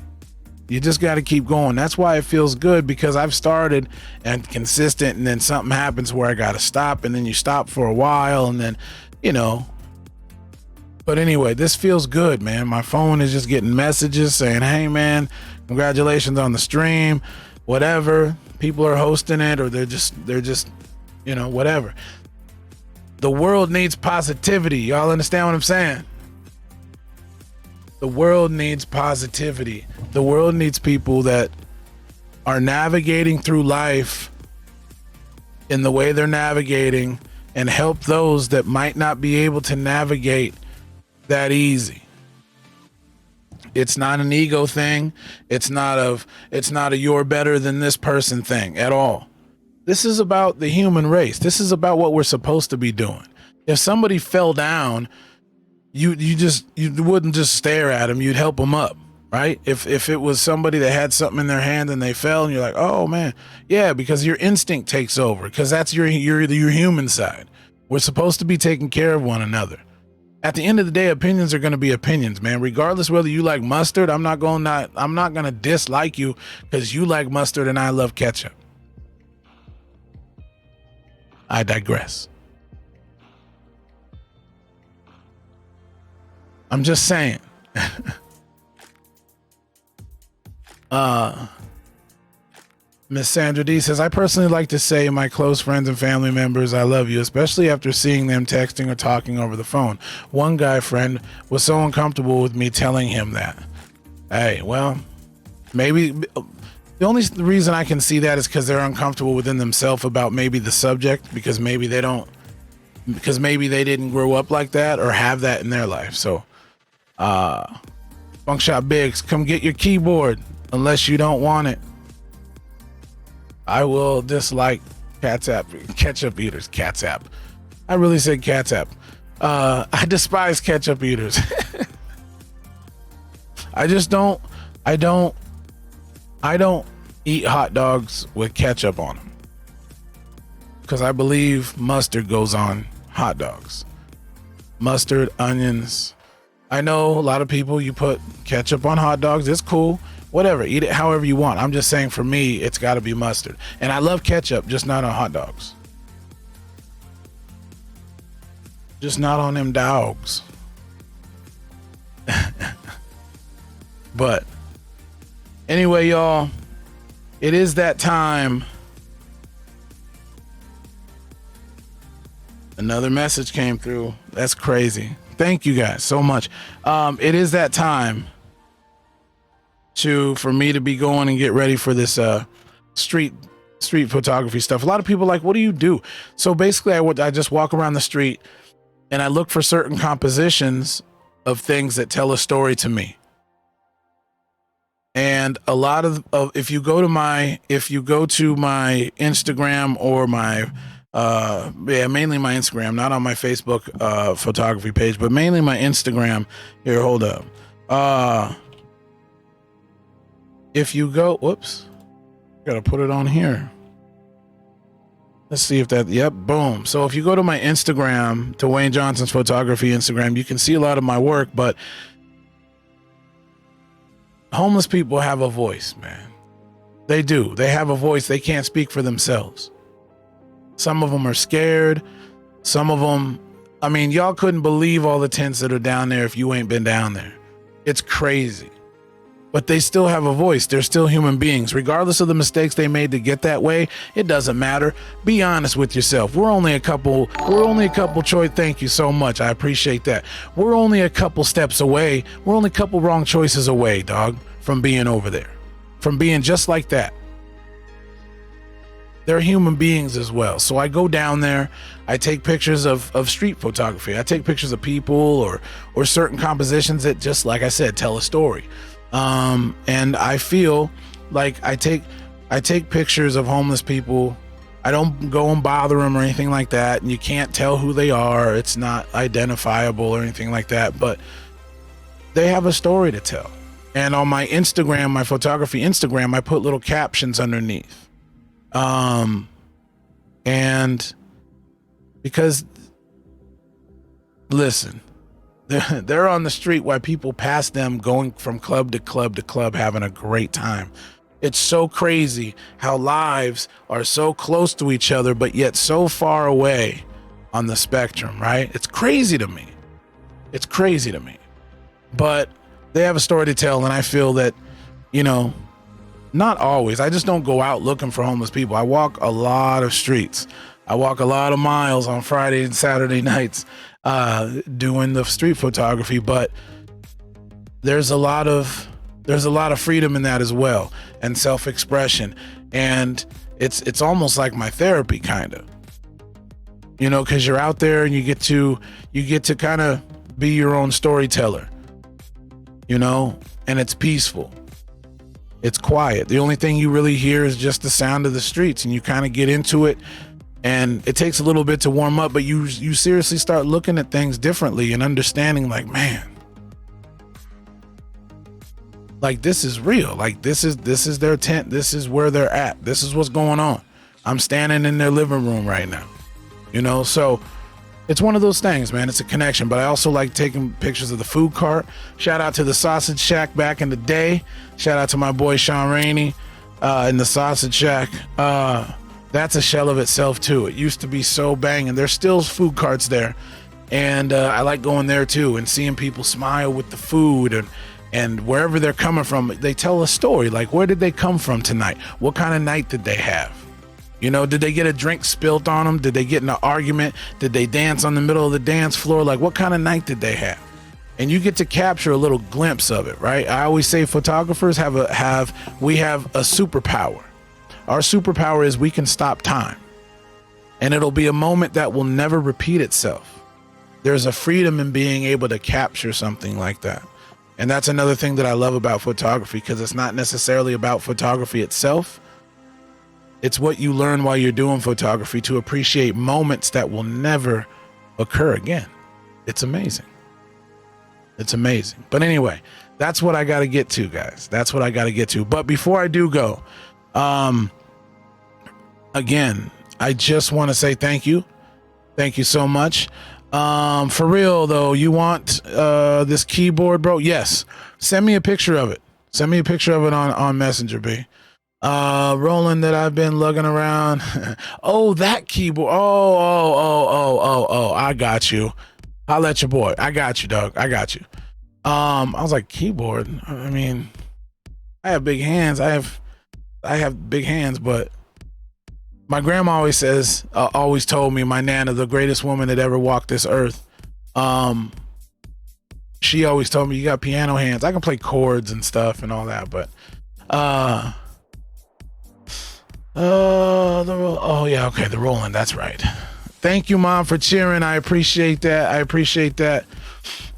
You just got to keep going. That's why it feels good, because I've started and consistent, and then something happens where I got to stop, and then you stop for a while, and then, but anyway, this feels good, man. My phone is just getting messages saying, hey man, congratulations on the stream, whatever. People are hosting it, or they're just, whatever. The world needs positivity. Y'all understand what I'm saying? The world needs positivity. The world needs people that are navigating through life in the way they're navigating, and help those that might not be able to navigate that easy. It's not an ego thing. It's not a you're better than this person thing at all. This is about the human race. This is about what we're supposed to be doing. If somebody fell down, you wouldn't just stare at them. You'd help them up, right? If it was somebody that had something in their hand and they fell, and you're like, oh man, yeah, because your instinct takes over, because that's your human side. We're supposed to be taking care of one another. At the end of the day, opinions are going to be opinions, man. Regardless whether you like mustard, I'm not going to dislike you because you like mustard and I love ketchup. I digress. I'm just saying. Miss Sandra D says, I personally like to say my close friends and family members, I love you, especially after seeing them texting or talking over the phone. One guy friend was so uncomfortable with me telling him that. Hey, well, maybe the only reason I can see that is because they're uncomfortable within themselves about maybe the subject, because maybe they didn't grow up like that or have that in their life. So, Funk Shop Biggs, come get your keyboard unless you don't want it. I will dislike ketchup eaters. I really said catsup. I despise ketchup eaters. I don't eat hot dogs with ketchup on them, because I believe mustard goes on hot dogs. Mustard, onions. I know a lot of people, you put ketchup on hot dogs. It's cool. Whatever. Eat it however you want. I'm just saying, for me, it's got to be mustard. And I love ketchup, just not on hot dogs. Just not on them dogs. But anyway, y'all, it is that time. Another message came through. That's crazy. Thank you guys so much. It is that time for me to be going and get ready for this street photography stuff. A lot of people are like, what do you do? So basically, I just walk around the street and I look for certain compositions of things that tell a story to me. And a lot of if you go to my Instagram or my mainly my Instagram, not on my Facebook photography page, but mainly my Instagram. Here, hold up. If you go, whoops, gotta put it on here. Let's see if that, yep, boom. So if you go to my Instagram, to Wayne Johnson's photography Instagram, you can see a lot of my work, but homeless people have a voice, man. They do. They have a voice. They can't speak for themselves. Some of them are scared. Some of them, I mean, y'all couldn't believe all the tents that are down there if you ain't been down there. It's crazy. But they still have a voice. They're still human beings. Regardless of the mistakes they made to get that way, it doesn't matter. Be honest with yourself. We're only a couple choice. Thank you so much. I appreciate that. We're only a couple steps away. We're only a couple wrong choices away, dog, from being over there. From being just like that. They're human beings as well. So I go down there, I take pictures of street photography. I take pictures of people or certain compositions that, just like I said, tell a story. And I feel like I take pictures of homeless people. I don't go and bother them or anything like that. And you can't tell who they are. It's not identifiable or anything like that, but they have a story to tell. And on my Instagram, my photography Instagram, I put little captions underneath. And because, listen, they're on the street while people pass them going from club to club to club, having a great time. It's so crazy how lives are so close to each other, but yet so far away on the spectrum, right? It's crazy to me. It's crazy to me. But they have a story to tell, and I feel that, you know, not always. I just don't go out looking for homeless people. I walk a lot of streets. I walk a lot of miles on Friday and Saturday nights doing the street photography, but there's a lot of freedom in that as well, and self-expression, and it's almost like my therapy, kind of, you know, because you're out there and you get to kind of be your own storyteller, you know, and it's peaceful. It's quiet. The only thing you really hear is just the sound of the streets, and you kind of get into it, and it takes a little bit to warm up, but you seriously start looking at things differently and understanding, like, man, like, this is real. Like, this is their tent. This is where they're at. This is what's going on. I'm standing in their living room right now, you know? So it's one of those things, man. It's a connection. But I also like taking pictures of the food cart. Shout out to the Sausage Shack back in the day. Shout out to my boy Sean Rainey in the Sausage Shack. That's a shell of itself too. It used to be so banging. There's still food carts there, and I like going there too and seeing people smile with the food, and wherever they're coming from, they tell a story. Like, where did they come from tonight? What kind of night did they have? You know, did they get a drink spilt on them? Did they get in an argument? Did they dance on the middle of the dance floor? Like, what kind of night did they have? And you get to capture a little glimpse of it, right? I always say photographers have a superpower. Our superpower is we can stop time, and it'll be a moment that will never repeat itself. There's a freedom in being able to capture something like that. And that's another thing that I love about photography, because it's not necessarily about photography itself. It's what you learn while you're doing photography to appreciate moments that will never occur again. It's amazing. It's amazing. But anyway, that's what I got to get to, guys. That's what I got to get to. But before I do go, again, I just want to say thank you. Thank you so much. For real though, you want this keyboard, bro? Yes. Send me a picture of it. Send me a picture of it on Messenger, B. Roland, that I've been lugging around. Oh, that keyboard. Oh, I got you. I'll let your boy. I got you, dog. I got you. I was like, keyboard. I mean, I have big hands. I have big hands, but my grandma always told me, my Nana, the greatest woman that ever walked this earth. She always told me, you got piano hands. I can play chords and stuff and all that, but, the Roland, that's right. Thank you, Mom, for cheering. I appreciate that.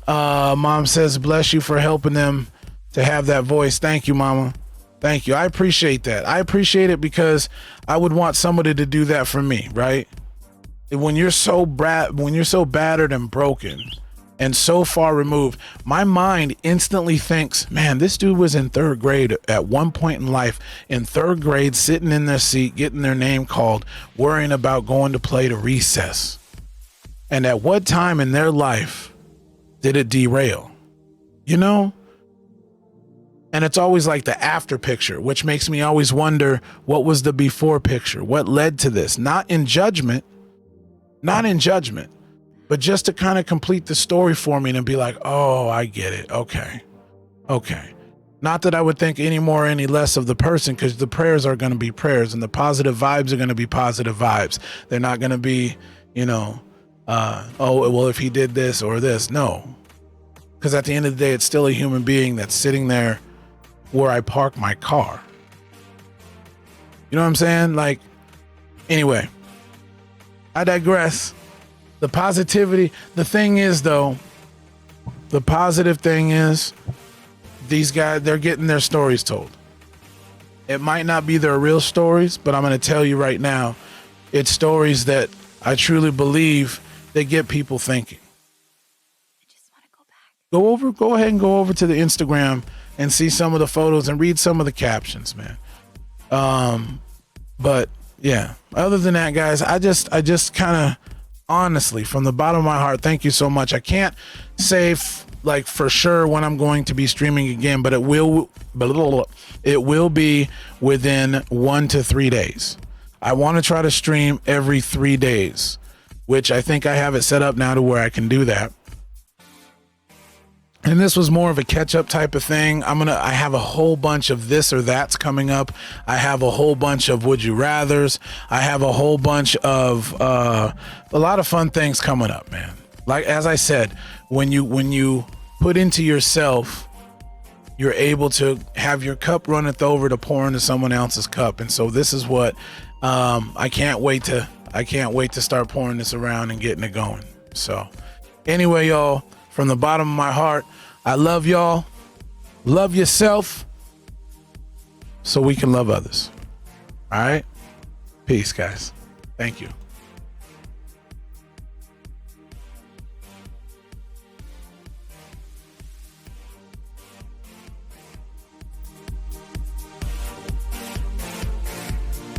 Mom says, bless you for helping them to have that voice. Thank you, Mama. Thank you. I appreciate that. I appreciate it because I would want somebody to do that for me, right? When you're so battered and broken and so far removed, my mind instantly thinks, man, this dude was in third grade at one point in life, in third grade, sitting in their seat, getting their name called, worrying about going to play to recess. And at what time in their life did it derail? You know? And it's always like the after picture, which makes me always wonder, what was the before picture? What led to this? Not in judgment, but just to kind of complete the story for me and be like, oh, I get it. Okay. Not that I would think any more or any less of the person, because the prayers are going to be prayers and the positive vibes are going to be positive vibes. They're not going to be, if he did this or this. No. Because at the end of the day, it's still a human being that's sitting there where I park my car. You know what I'm saying? Like, anyway, I digress. The positivity, the thing is though, the positive thing is these guys, they're getting their stories told. It might not be their real stories, but I'm going to tell you right now, it's stories that I truly believe they get people thinking. Go ahead and go over to the Instagram and see some of the photos and read some of the captions, man. But yeah, other than that, guys, I just kind of, honestly, from the bottom of my heart, thank you so much. I can't say like for sure when I'm going to be streaming again, but it will be within 1 to 3 days. I want to try to stream every 3 days, which I think I have it set up now to where I can do that. And this was more of a catch-up type of thing. I have a whole bunch of this or that's coming up. I have a whole bunch of would you rathers. I have a whole bunch of a lot of fun things coming up, man. Like, as I said, when you put into yourself, you're able to have your cup runneth over to pour into someone else's cup. And so this is what I can't wait to start pouring this around and getting it going. So anyway, y'all, from the bottom of my heart, I love y'all. Love yourself so we can love others. All right? Peace, guys. Thank you.